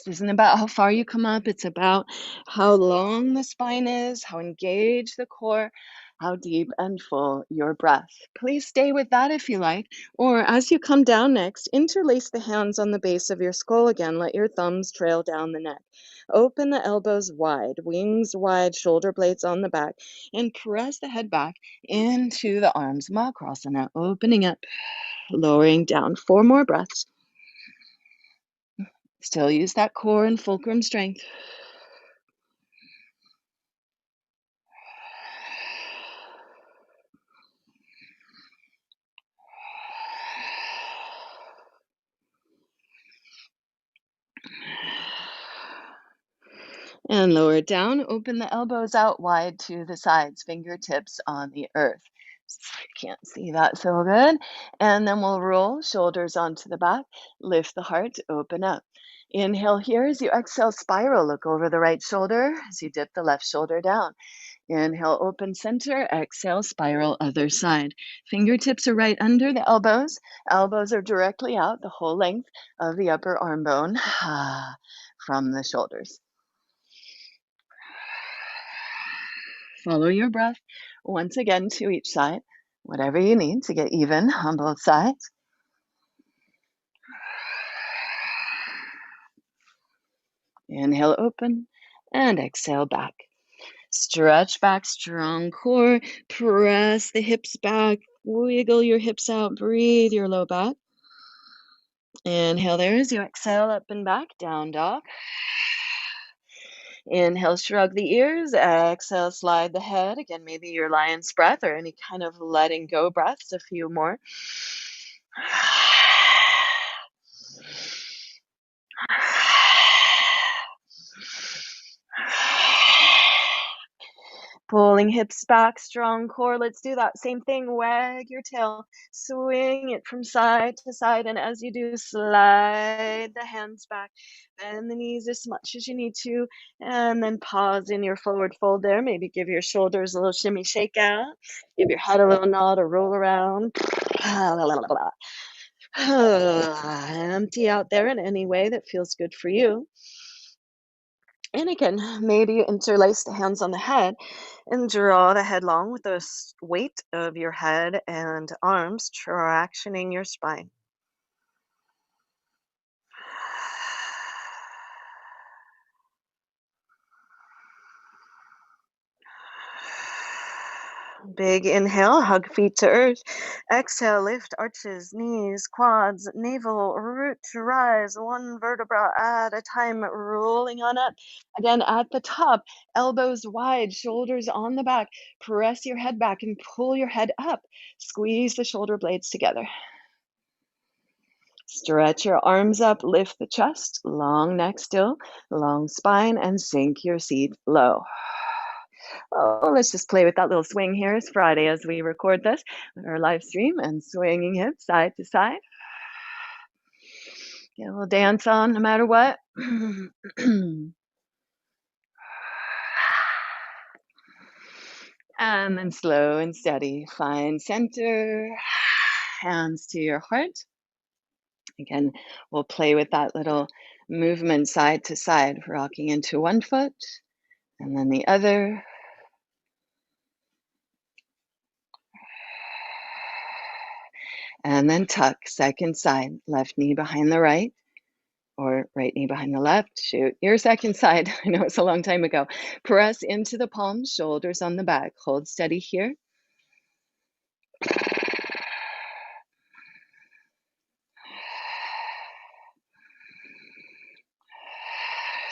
This isn't about how far you come up. It's about how long the spine is, how engaged the core, how deep and full your breath. Please stay with that if you like. Or as you come down next, interlace the hands on the base of your skull again. Let your thumbs trail down the neck. Open the elbows wide, wings wide, shoulder blades on the back, and press the head back into the arms. Makrasana, opening up, lowering down. Four more breaths. Still use that core and fulcrum strength. And lower it down. Open the elbows out wide to the sides, fingertips on the earth. I can't see that so good. And then we'll roll shoulders onto the back. Lift the heart, open up. Inhale here as you exhale, spiral. Look over the right shoulder as you dip the left shoulder down. Inhale, open center. Exhale, spiral other side. Fingertips are right under the elbows. Elbows are directly out the whole length of the upper arm bone from the shoulders. Follow your breath once again to each side, whatever you need to get even on both sides. Inhale, open, and exhale back. Stretch back, strong core. Press the hips back. Wiggle your hips out. Breathe your low back. Inhale there as you exhale up and back, down dog. Inhale, shrug the ears. Exhale, slide the head. Again, maybe your lion's breath or any kind of letting go breaths. A few more. Pulling hips back, strong core. Let's do that same thing. Wag your tail, swing it from side to side. And as you do, slide the hands back. Bend the knees as much as you need to. And then pause in your forward fold there. Maybe give your shoulders a little shimmy shake out. Give your head a little nod or roll around. Empty out there in any way that feels good for you. And again, maybe you interlace the hands on the head and draw the head long with the weight of your head and arms tractioning your spine. Big inhale, hug feet to earth. Exhale, lift arches, knees, quads, navel, root to rise, one vertebra at a time, rolling on up. Again, at the top, elbows wide, shoulders on the back. Press your head back and pull your head up. Squeeze the shoulder blades together. Stretch your arms up, lift the chest, long neck still, long spine, and sink your seat low. Oh, let's just play with that little swing here. It's Friday as we record this, our live stream, and swinging hips side to side. Get a little dance on no matter what. And then slow and steady. Find center, hands to your heart. Again, we'll play with that little movement side to side, rocking into one foot and then the other. And then tuck, second side, left knee behind the right or right knee behind the left. Shoot, your second side. I know it's a long time ago. Press into the palms, shoulders on the back. Hold steady here.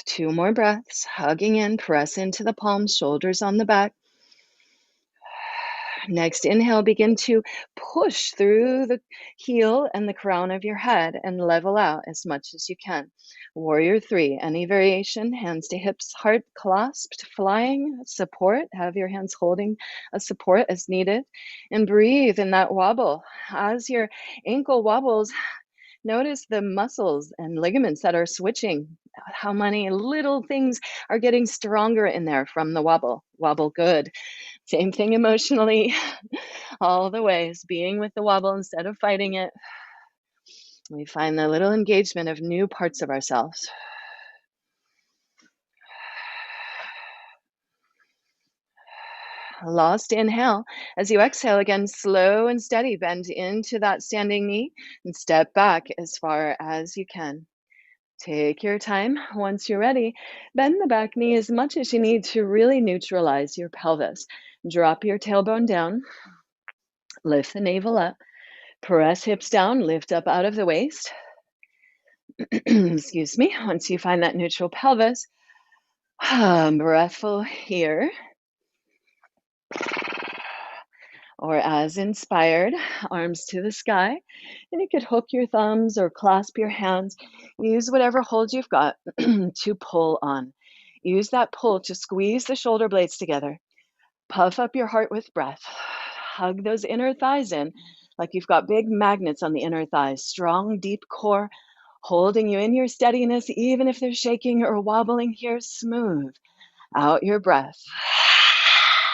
Two more breaths, hugging in, press into the palms, shoulders on the back. Next inhale, begin to push through the heel and the crown of your head and level out as much as you can. Warrior three, any variation, hands to hips, heart clasped, flying, support. Have your hands holding a support as needed. And breathe in that wobble. As your ankle wobbles, notice the muscles and ligaments that are switching. How many little things are getting stronger in there from the wobble. Wobble good. Same thing emotionally, all the ways, being with the wobble instead of fighting it. We find the little engagement of new parts of ourselves. Lost inhale. As you exhale again, slow and steady, bend into that standing knee and step back as far as you can. Take your time. Once you're ready, bend the back knee as much as you need to really neutralize your pelvis. Drop your tailbone down, lift the navel up, press hips down, lift up out of the waist. Excuse me. Once you find that neutral pelvis, breathful here. Or as inspired, arms to the sky. And you could hook your thumbs or clasp your hands. Use whatever hold you've got to pull on. Use that pull to squeeze the shoulder blades together. Puff up your heart with breath. Hug those inner thighs in like you've got big magnets on the inner thighs. Strong, deep core holding you in your steadiness, even if they're shaking or wobbling here. Smooth out your breath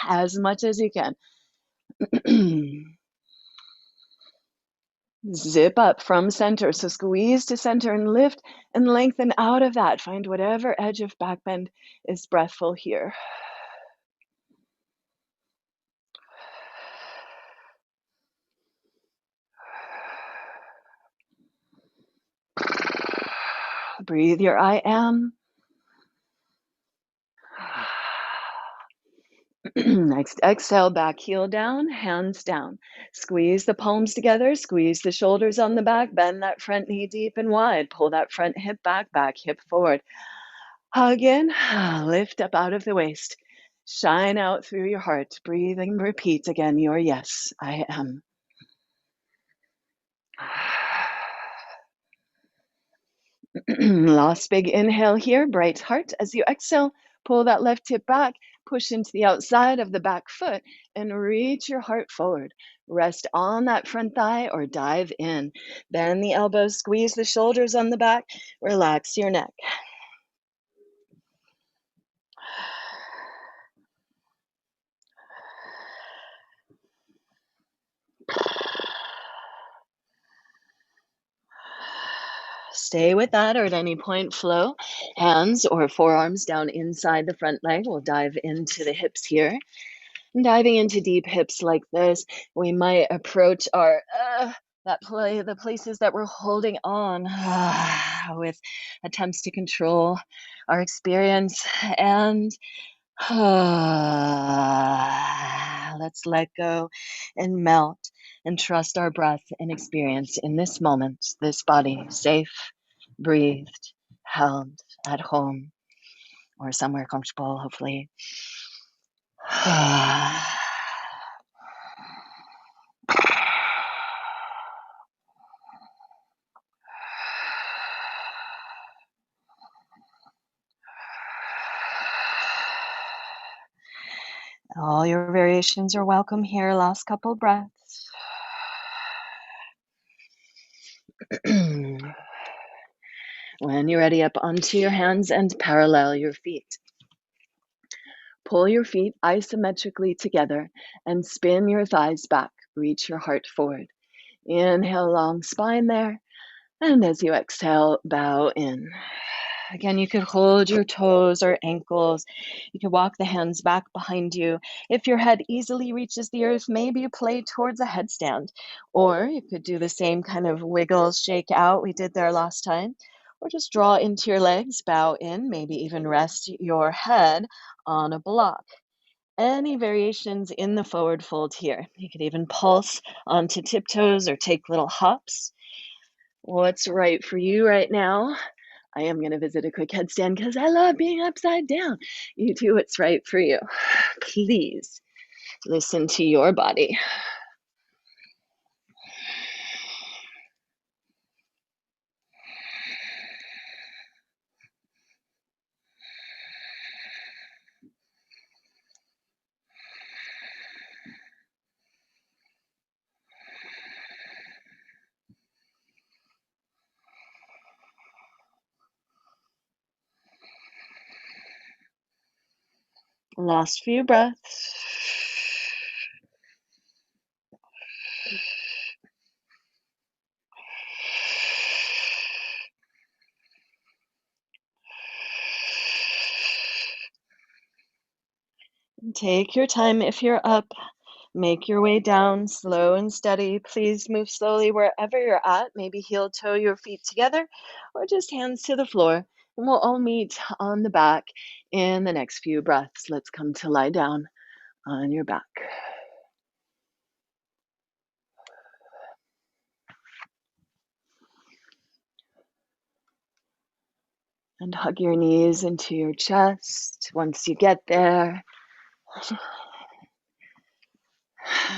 as much as you can. Zip up from center. So squeeze to center and lift and lengthen out of that. Find whatever edge of back bend is breathful here. Breathe your I am. Next, exhale, back heel down, hands down. Squeeze the palms together, squeeze the shoulders on the back, bend that front knee deep and wide. Pull that front hip back, back hip forward. Hug in, lift up out of the waist. Shine out through your heart. Breathe and repeat again your yes, I am. Last big inhale here, bright heart. As you exhale, pull that left hip back, Push into the outside of the back foot and reach your heart forward. Rest on that front thigh or dive in. Bend the elbows, squeeze the shoulders on the back, relax your neck. Stay with that, or at any point flow. Hands or forearms down inside the front leg. We'll dive into the hips here. And diving into deep hips like this, we might approach our the places that we're holding on with attempts to control our experience, and let's let go and melt and trust our breath and experience in this moment, this body safe, breathed, held at home or somewhere comfortable, hopefully. All your variations are welcome here. Last couple breaths. When you're ready, up onto your hands and parallel your feet. Pull your feet isometrically together and spin your thighs back. Reach your heart forward. Inhale, long spine there. And as you exhale, bow in. Again, you could hold your toes or ankles. You could walk the hands back behind you. If your head easily reaches the earth, maybe play towards a headstand. Or you could do the same kind of wiggle, shake out we did there last time. Or just draw into your legs, bow in, maybe even rest your head on a block. Any variations in the forward fold here. You could even pulse onto tiptoes or take little hops. What's right for you right now? I am going to visit a quick headstand because I love being upside down. You do what's right for you. Please listen to your body. Last few breaths. Take your time if you're up. Make your way down, slow and steady. Please move slowly wherever you're at. Maybe heel toe your feet together or just hands to the floor. And we'll all meet on the back in the next few breaths. Let's come to lie down on your back. And hug your knees into your chest. Once you get there,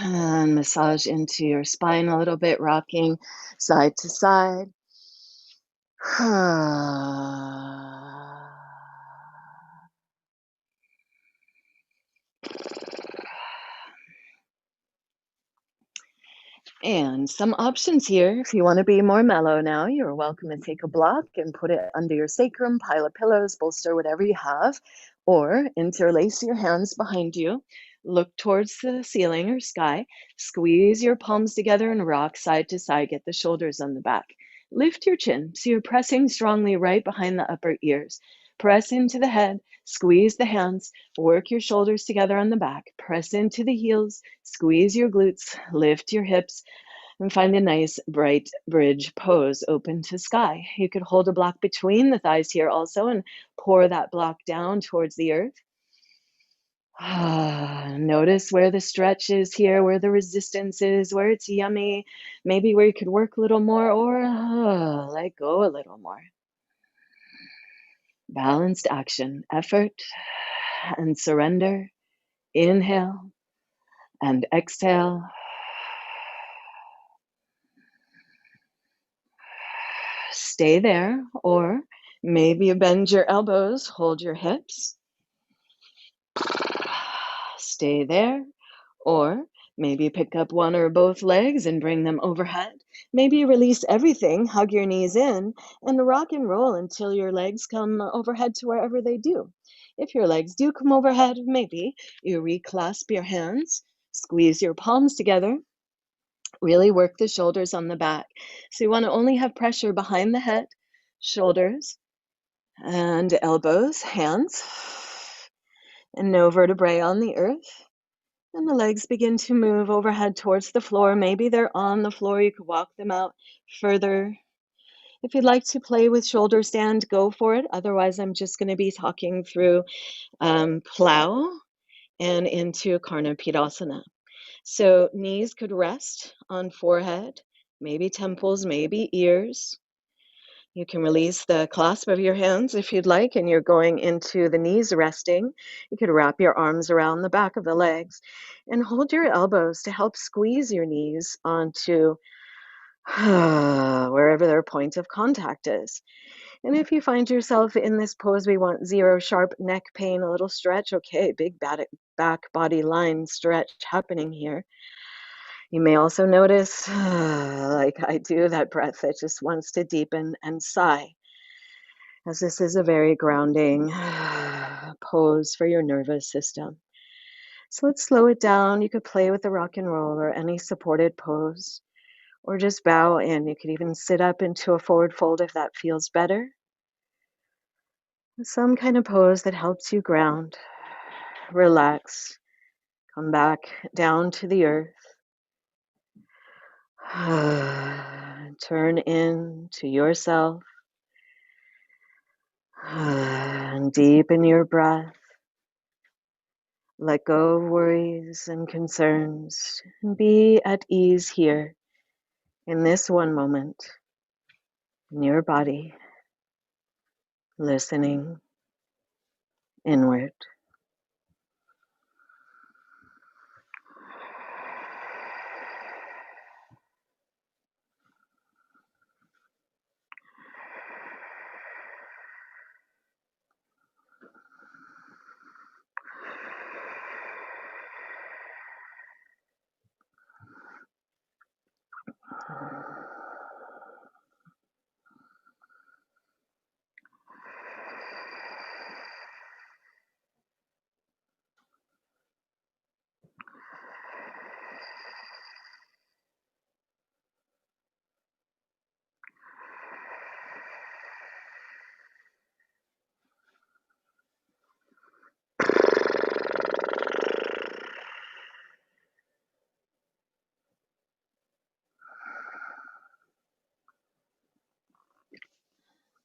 and massage into your spine a little bit, rocking side to side. And some options here. If you want to be more mellow now, you're welcome to take a block and put it under your sacrum, pile of pillows, bolster, whatever you have, or interlace your hands behind you. Look towards the ceiling or sky. Squeeze your palms together and rock side to side. Get the shoulders on the back. Lift your chin so you're pressing strongly right behind the upper ears. Press into the head. Squeeze the hands. Work your shoulders together on the back. Press into the heels. Squeeze your glutes. Lift your hips. And find a nice bright bridge pose open to sky. You could hold a block between the thighs here also and pour that block down towards the earth. Notice where the stretch is here, where the resistance is, where it's yummy, maybe where you could work a little more or let go a little more. Balanced action, effort and surrender. Inhale and exhale. Stay there, or maybe you bend your elbows, hold your hips. stay there. Or maybe pick up one or both legs and bring them overhead. Maybe release everything, hug your knees in, and rock and roll until your legs come overhead to wherever they do. If your legs do come overhead, maybe you reclasp your hands, squeeze your palms together, really work the shoulders on the back. So you want to only have pressure behind the head, shoulders, and elbows, hands, and no vertebrae on the earth. And the legs begin to move overhead towards the floor. Maybe they're on the floor. You could walk them out further. If you'd like to play with shoulder stand, go for it. Otherwise, I'm just going to be talking through plow and into Karnapidasana. So knees could rest on forehead, maybe temples, maybe ears. You can release the clasp of your hands if you'd like, and you're going into the knees resting. You could wrap your arms around the back of the legs and hold your elbows to help squeeze your knees onto wherever their point of contact is. And if you find yourself in this pose, we want zero sharp neck pain, a little stretch. Okay, big back body line stretch happening here. You may also notice, like I do, that breath that just wants to deepen and sigh, as this is a very grounding pose for your nervous system. So let's slow it down. You could play with the rock and roll or any supported pose, or just bow in. You could even sit up into a forward fold if that feels better. Some kind of pose that helps you ground, relax, come back down to the earth. Turn in to yourself and deepen your breath. Let go of worries and concerns and be at ease here in this one moment in your body, listening inward.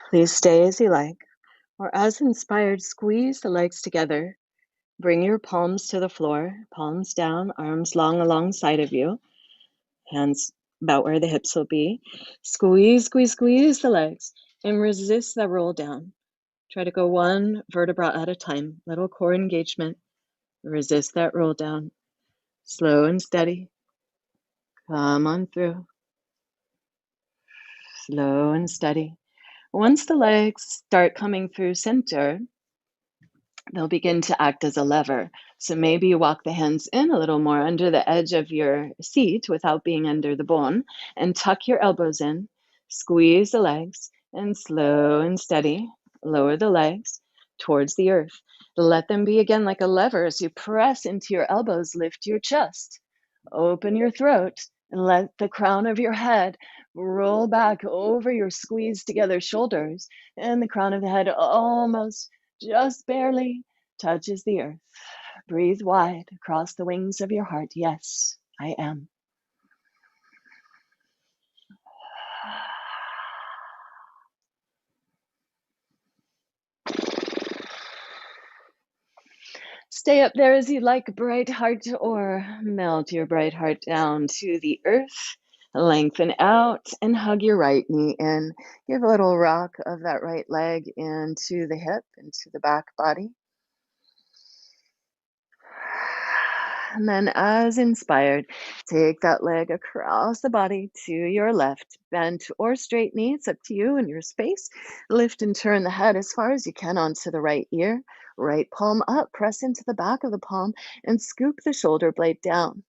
Please stay as you like, or as inspired, squeeze the legs together. Bring your palms to the floor, palms down, arms long alongside of you, hands about where the hips will be. Squeeze, squeeze, squeeze the legs and resist the roll down. Try to go one vertebra at a time, little core engagement. Resist that roll down. Slow and steady. Come on through. Slow and steady. Once the legs start coming through center, they'll begin to act as a lever. So maybe you walk the hands in a little more under the edge of your seat without being under the bone, and tuck your elbows in, squeeze the legs, and slow and steady, lower the legs towards the earth. Let them be again like a lever as you press into your elbows, lift your chest, open your throat, and let the crown of your head roll back over your squeezed together shoulders, and the crown of the head almost just barely touches the earth. Breathe wide across the wings of your heart. Yes, I am. Stay up there as you like, bright heart, or melt your bright heart down to the earth. Lengthen out and hug your right knee in. Give a little rock of that right leg into the hip, into the back body. And then, as inspired, take that leg across the body to your left, bent or straight knee. It's up to you and your space. Lift and turn the head as far as you can onto the right ear. Right palm up, press into the back of the palm, and scoop the shoulder blade down.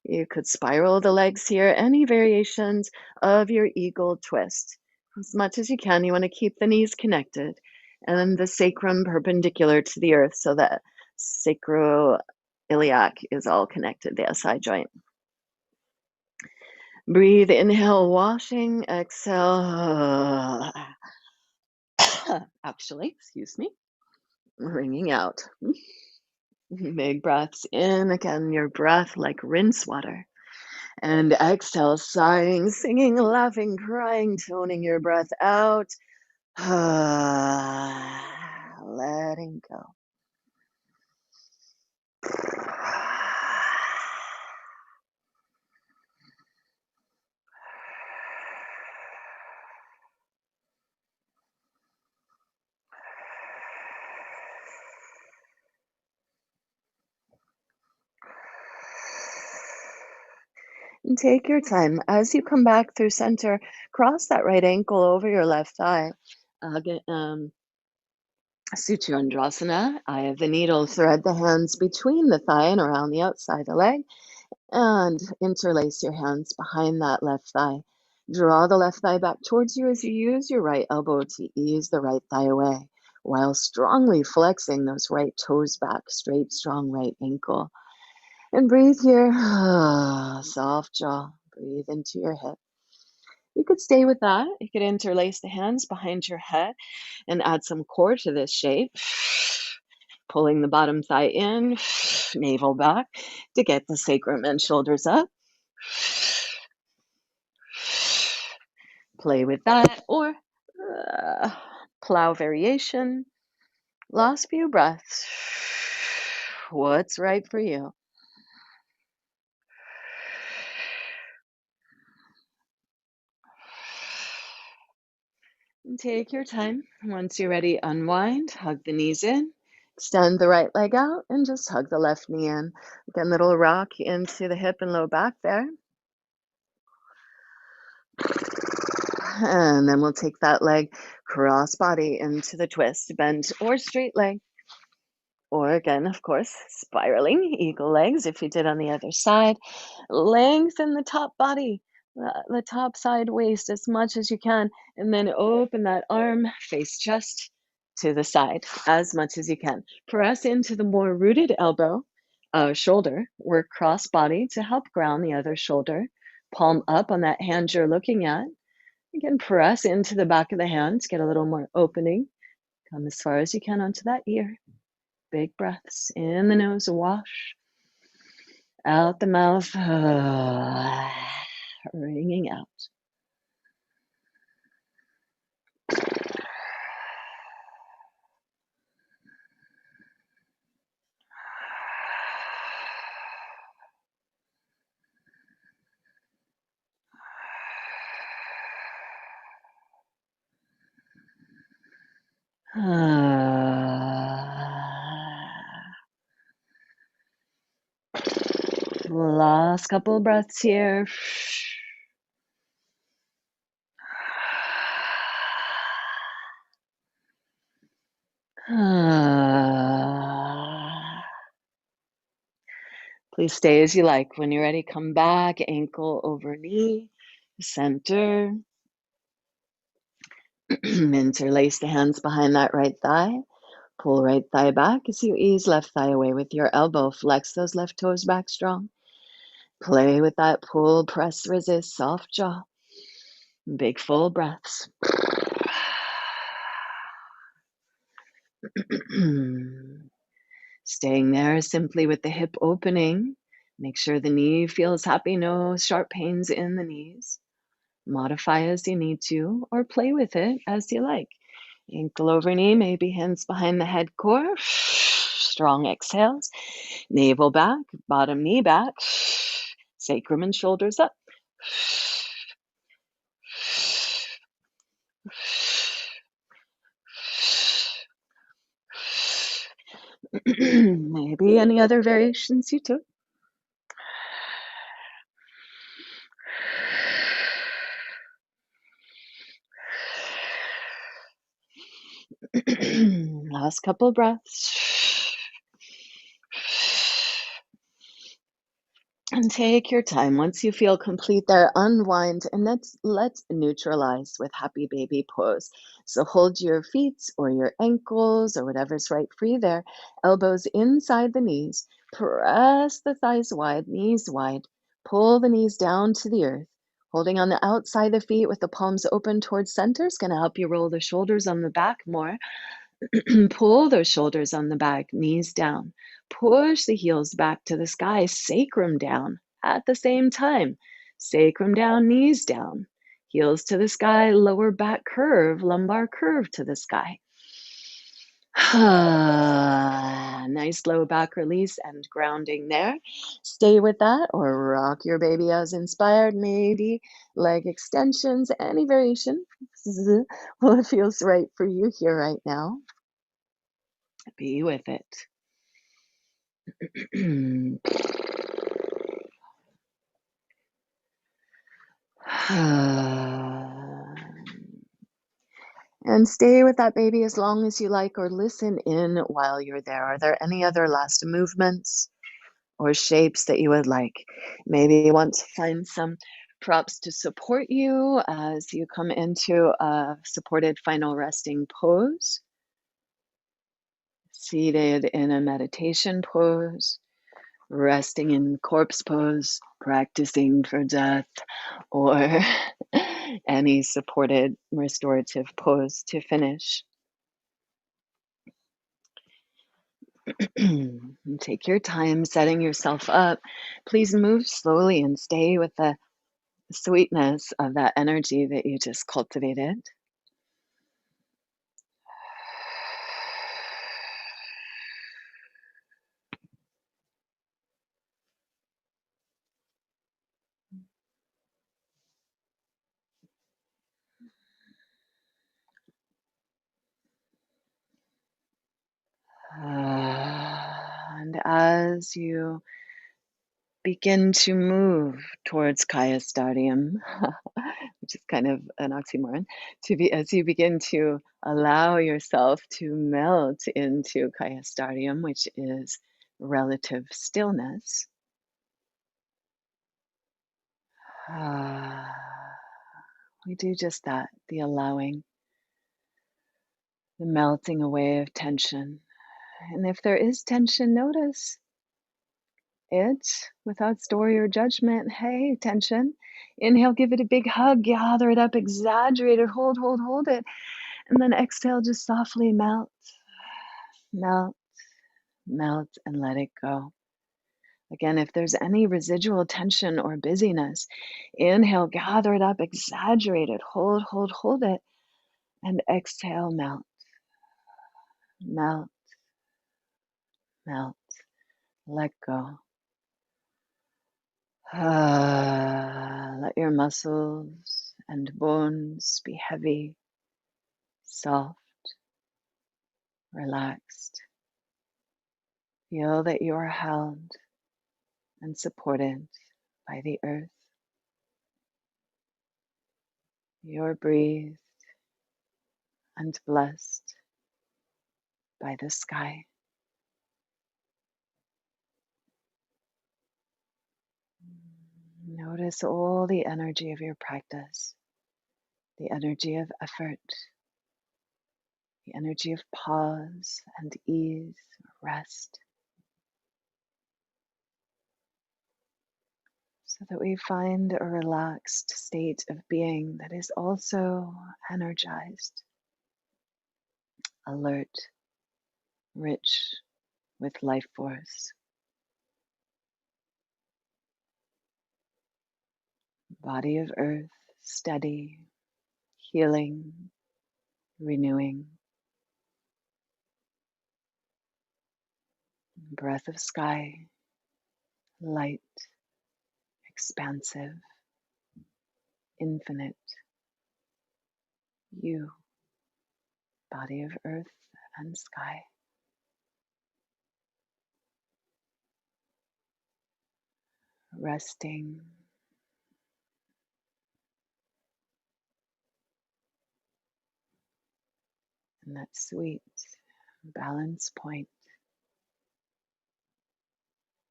You could spiral the legs here, any variations of your eagle twist. As much as you can, you want to keep the knees connected and the sacrum perpendicular to the earth so that sacroiliac is all connected, the SI joint. Breathe, inhale, washing, exhale. Actually, excuse me, wringing out. Big breaths in, again, your breath like rinse water. And exhale, sighing, singing, laughing, crying, toning your breath out. Letting go. And take your time. As you come back through center, cross that right ankle over your left thigh. Suturandrasana, eye of the needle, thread the hands between the thigh and around the outside of the leg, and interlace your hands behind that left thigh. Draw the left thigh back towards you as you use your right elbow to ease the right thigh away, while strongly flexing those right toes back, straight, strong right ankle. And breathe here, soft jaw, breathe into your hip. You could stay with that. You could interlace the hands behind your head and add some core to this shape. Pulling the bottom thigh in, navel back to get the sacrum and shoulders up. Play with that, or plow variation. Last few breaths. What's right for you? And take your time. Once you're ready, unwind, hug the knees in, extend the right leg out, and just hug the left knee in. Again, little rock into the hip and low back there. And then we'll take that leg cross body into the twist, bent or straight leg. Or again, of course, spiraling eagle legs if you did on the other side. Lengthen the top body, the top side waist as much as you can, and then open that arm, face chest to the side as much as you can. Press into the more rooted elbow, shoulder. Work cross body to help ground the other shoulder. Palm up on that hand you're looking at. Again, press into the back of the hands, get a little more opening. Come as far as you can onto that ear. Big breaths in the nose, wash. Out the mouth, wringing out. Last couple of breaths here. Please stay as you like. When you're ready, come back, ankle over knee, center. Interlace the hands behind that right thigh. Pull right thigh back as you ease left thigh away with your elbow. Flex those left toes back strong. Play with that pull, press, resist, soft jaw. Big full breaths. Staying there simply with the hip opening. Make sure the knee feels happy, no sharp pains in the knees. Modify as you need to, or play with it as you like. Ankle over knee, maybe hands behind the head core. Strong exhales. Navel back, bottom knee back. Sacrum and shoulders up. Maybe any other variations you took. Last couple breaths. And take your time. Once you feel complete there, unwind and let's neutralize with happy baby pose. So hold your feet or your ankles or whatever's right for you there. Elbows inside the knees. Press the thighs wide, knees wide. Pull the knees down to the earth. Holding on the outside of the feet with the palms open towards center is going to help you roll the shoulders on the back more. Pull those shoulders on the back, knees down. Push the heels back to the sky, sacrum down at the same time. Sacrum down, knees down. Heels to the sky, lower back curve, lumbar curve to the sky. Nice low back release and grounding there. Stay with that or rock your baby as inspired. Maybe leg extensions, any variation. Well, it feels right for you here right now. Be with it. And stay with that baby as long as you like, or listen in while you're there. Are there any other last movements or shapes that you would like? Maybe you want to find some props to support you as you come into a supported final resting pose, seated in a meditation pose, resting in corpse pose, practicing for death, or any supported restorative pose to finish. Take your time setting yourself up. Please move slowly and stay with the sweetness of that energy that you just cultivated. And as you begin to move towards Kaya Stadium, which is kind of an oxymoron, as you begin to allow yourself to melt into Kaya Stadium, which is relative stillness. We do just that, the allowing, the melting away of tension. And if there is tension, notice it without story or judgment. Hey, tension. Inhale, give it a big hug, gather it up, exaggerate it, hold it. And then exhale, just softly melt, melt, melt, and let it go. Again, if there's any residual tension or busyness, inhale, gather it up, exaggerate it, hold it, and exhale, melt, melt, melt, let go. Let your muscles and bones be heavy, soft, relaxed. Feel that you are held and supported by the earth. You're breathed and blessed by the sky. Notice all the energy of your practice, the energy of effort, the energy of pause and ease, rest, so that we find a relaxed state of being that is also energized, alert, rich with life force. Body of earth, steady, healing, renewing. Breath of sky, light, expansive, infinite. You, body of earth and sky. Resting, And that sweet balance point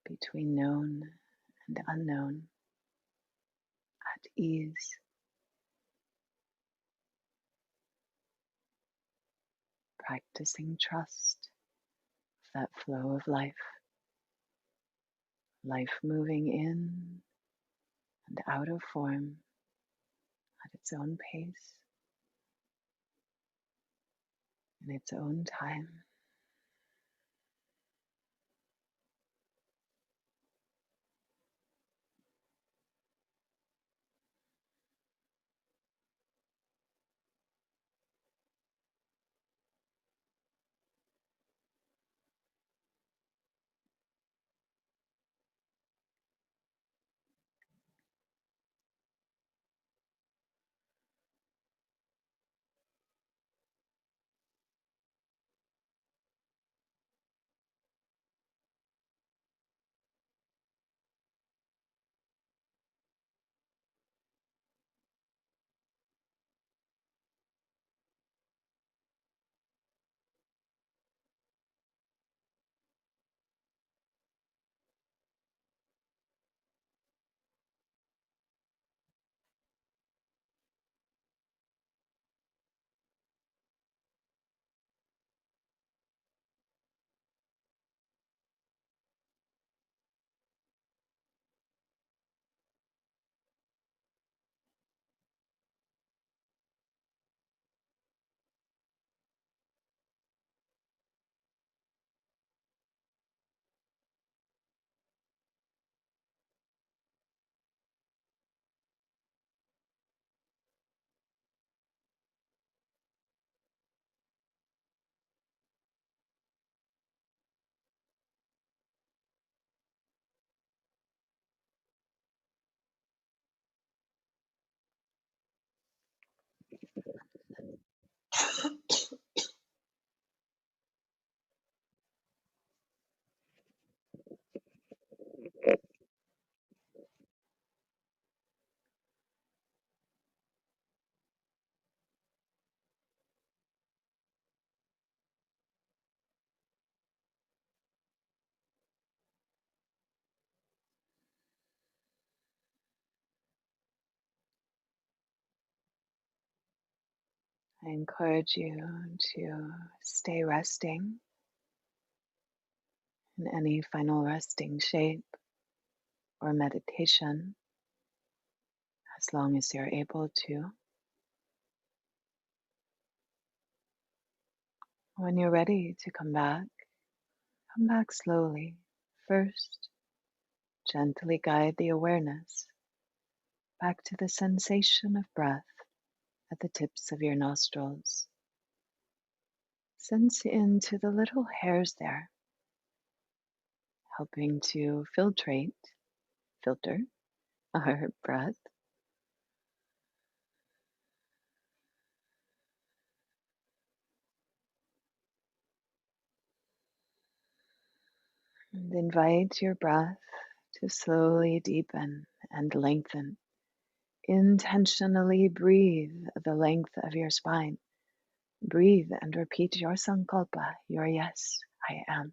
between known and unknown, at ease, practicing trust, that flow of life, life moving in and out of form at its own pace, in its own time. I encourage you to stay resting in any final resting shape or meditation as long as you're able to. When you're ready to come back slowly. First, gently guide the awareness back to the sensation of breath at the tips of your nostrils. Sense into the little hairs there, helping to filter our breath. And invite your breath to slowly deepen and lengthen. Intentionally breathe the length of your spine. Breathe and repeat your sankalpa, your yes, I am.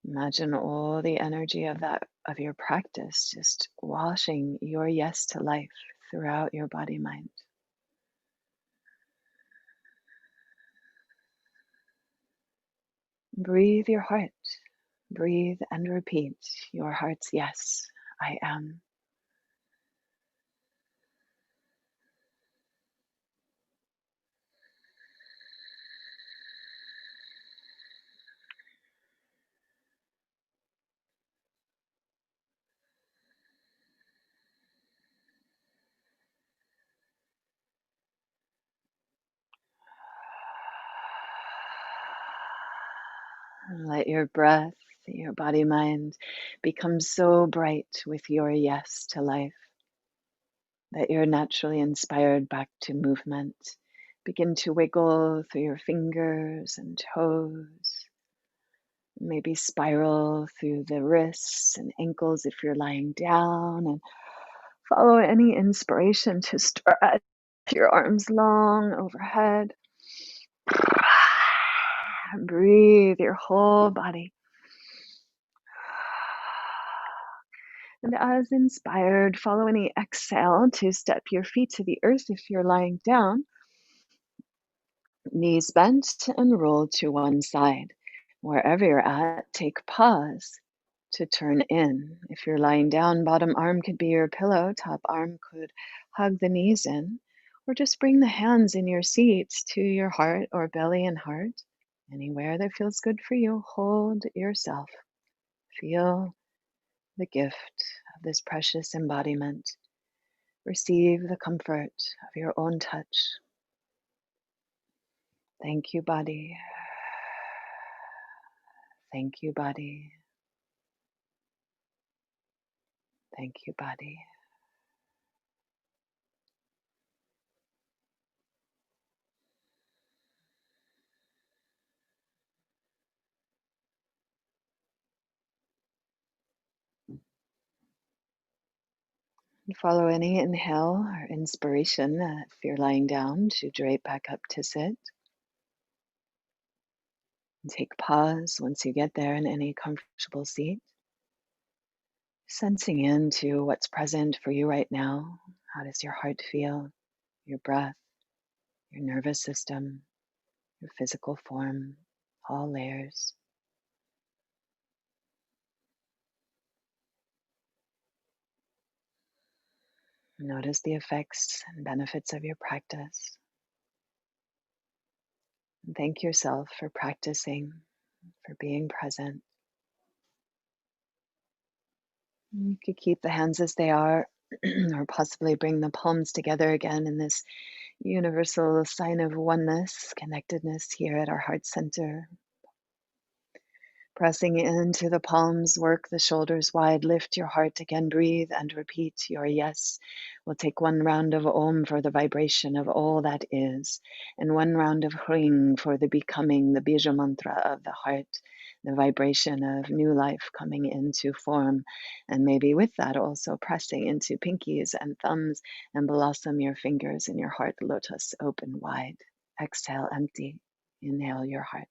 Imagine all the energy of your practice just washing your yes to life throughout your body mind. Breathe your heart. Breathe and repeat your heart's yes, I am. And let your breath, your body mind become so bright with your yes to life that you're naturally inspired back to movement. Begin to wiggle through your fingers and toes. Maybe spiral through the wrists and ankles if you're lying down, and Follow any inspiration to stretch your arms long overhead. Breathe your whole body. And as inspired, follow any exhale to step your feet to the earth if you're lying down. Knees bent and roll to one side. Wherever you're at, take pause to turn in. If you're lying down, bottom arm could be your pillow, top arm could hug the knees in, or just bring the hands in your seats to your heart or belly and heart. Anywhere that feels good for you, hold yourself. Feel the gift of this precious embodiment. Receive the comfort of your own touch. Thank you, body. Thank you, body. Thank you, body. And follow any inhale or inspiration if you're lying down to drape back up to sit. And take pause once you get there in any comfortable seat. Sensing into what's present for you right now. How does your heart feel? Your breath, your nervous system, your physical form, all layers. Notice the effects and benefits of your practice. And thank yourself for practicing, for being present. You could keep the hands as they are, or possibly bring the palms together again in this universal sign of oneness, connectedness here at our heart center. Pressing into the palms, work the shoulders wide, lift your heart again, breathe and repeat your yes. We'll take one round of Om for the vibration of all that is, and one round of Hring for the becoming, the Bija mantra of the heart, the vibration of new life coming into form. And maybe with that also pressing into pinkies and thumbs and blossom your fingers in your heart lotus open wide. Exhale, empty. Inhale your heart.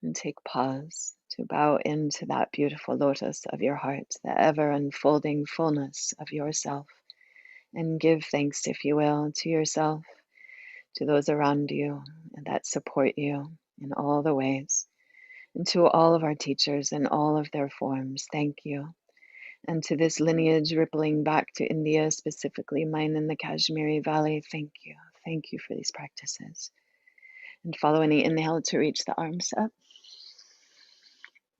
And take pause to bow into that beautiful lotus of your heart, the ever unfolding fullness of yourself. And give thanks, if you will, to yourself, to those around you that support you in all the ways, and to all of our teachers in all of their forms. Thank you. And to this lineage rippling back to India, specifically mine in the Kashmiri Valley, thank you. Thank you for these practices. And follow any inhale to reach the arms up.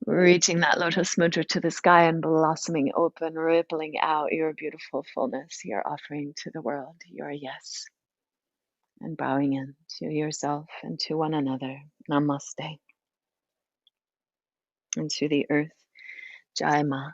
Reaching that lotus mudra to the sky and blossoming open, rippling out your beautiful fullness, your offering to the world, your yes. And bowing in to yourself and to one another. Namaste. And to the earth, Jai Ma.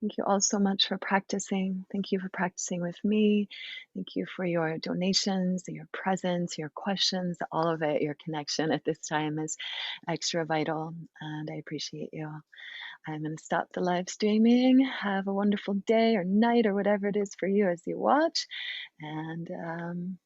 Thank you all so much for practicing. Thank you for practicing with me. Thank you for your donations, your presence, your questions, all of it. Your connection at this time is extra vital, and I appreciate you. I'm going to stop the live streaming. Have a wonderful day or night or whatever it is for you as you watch. And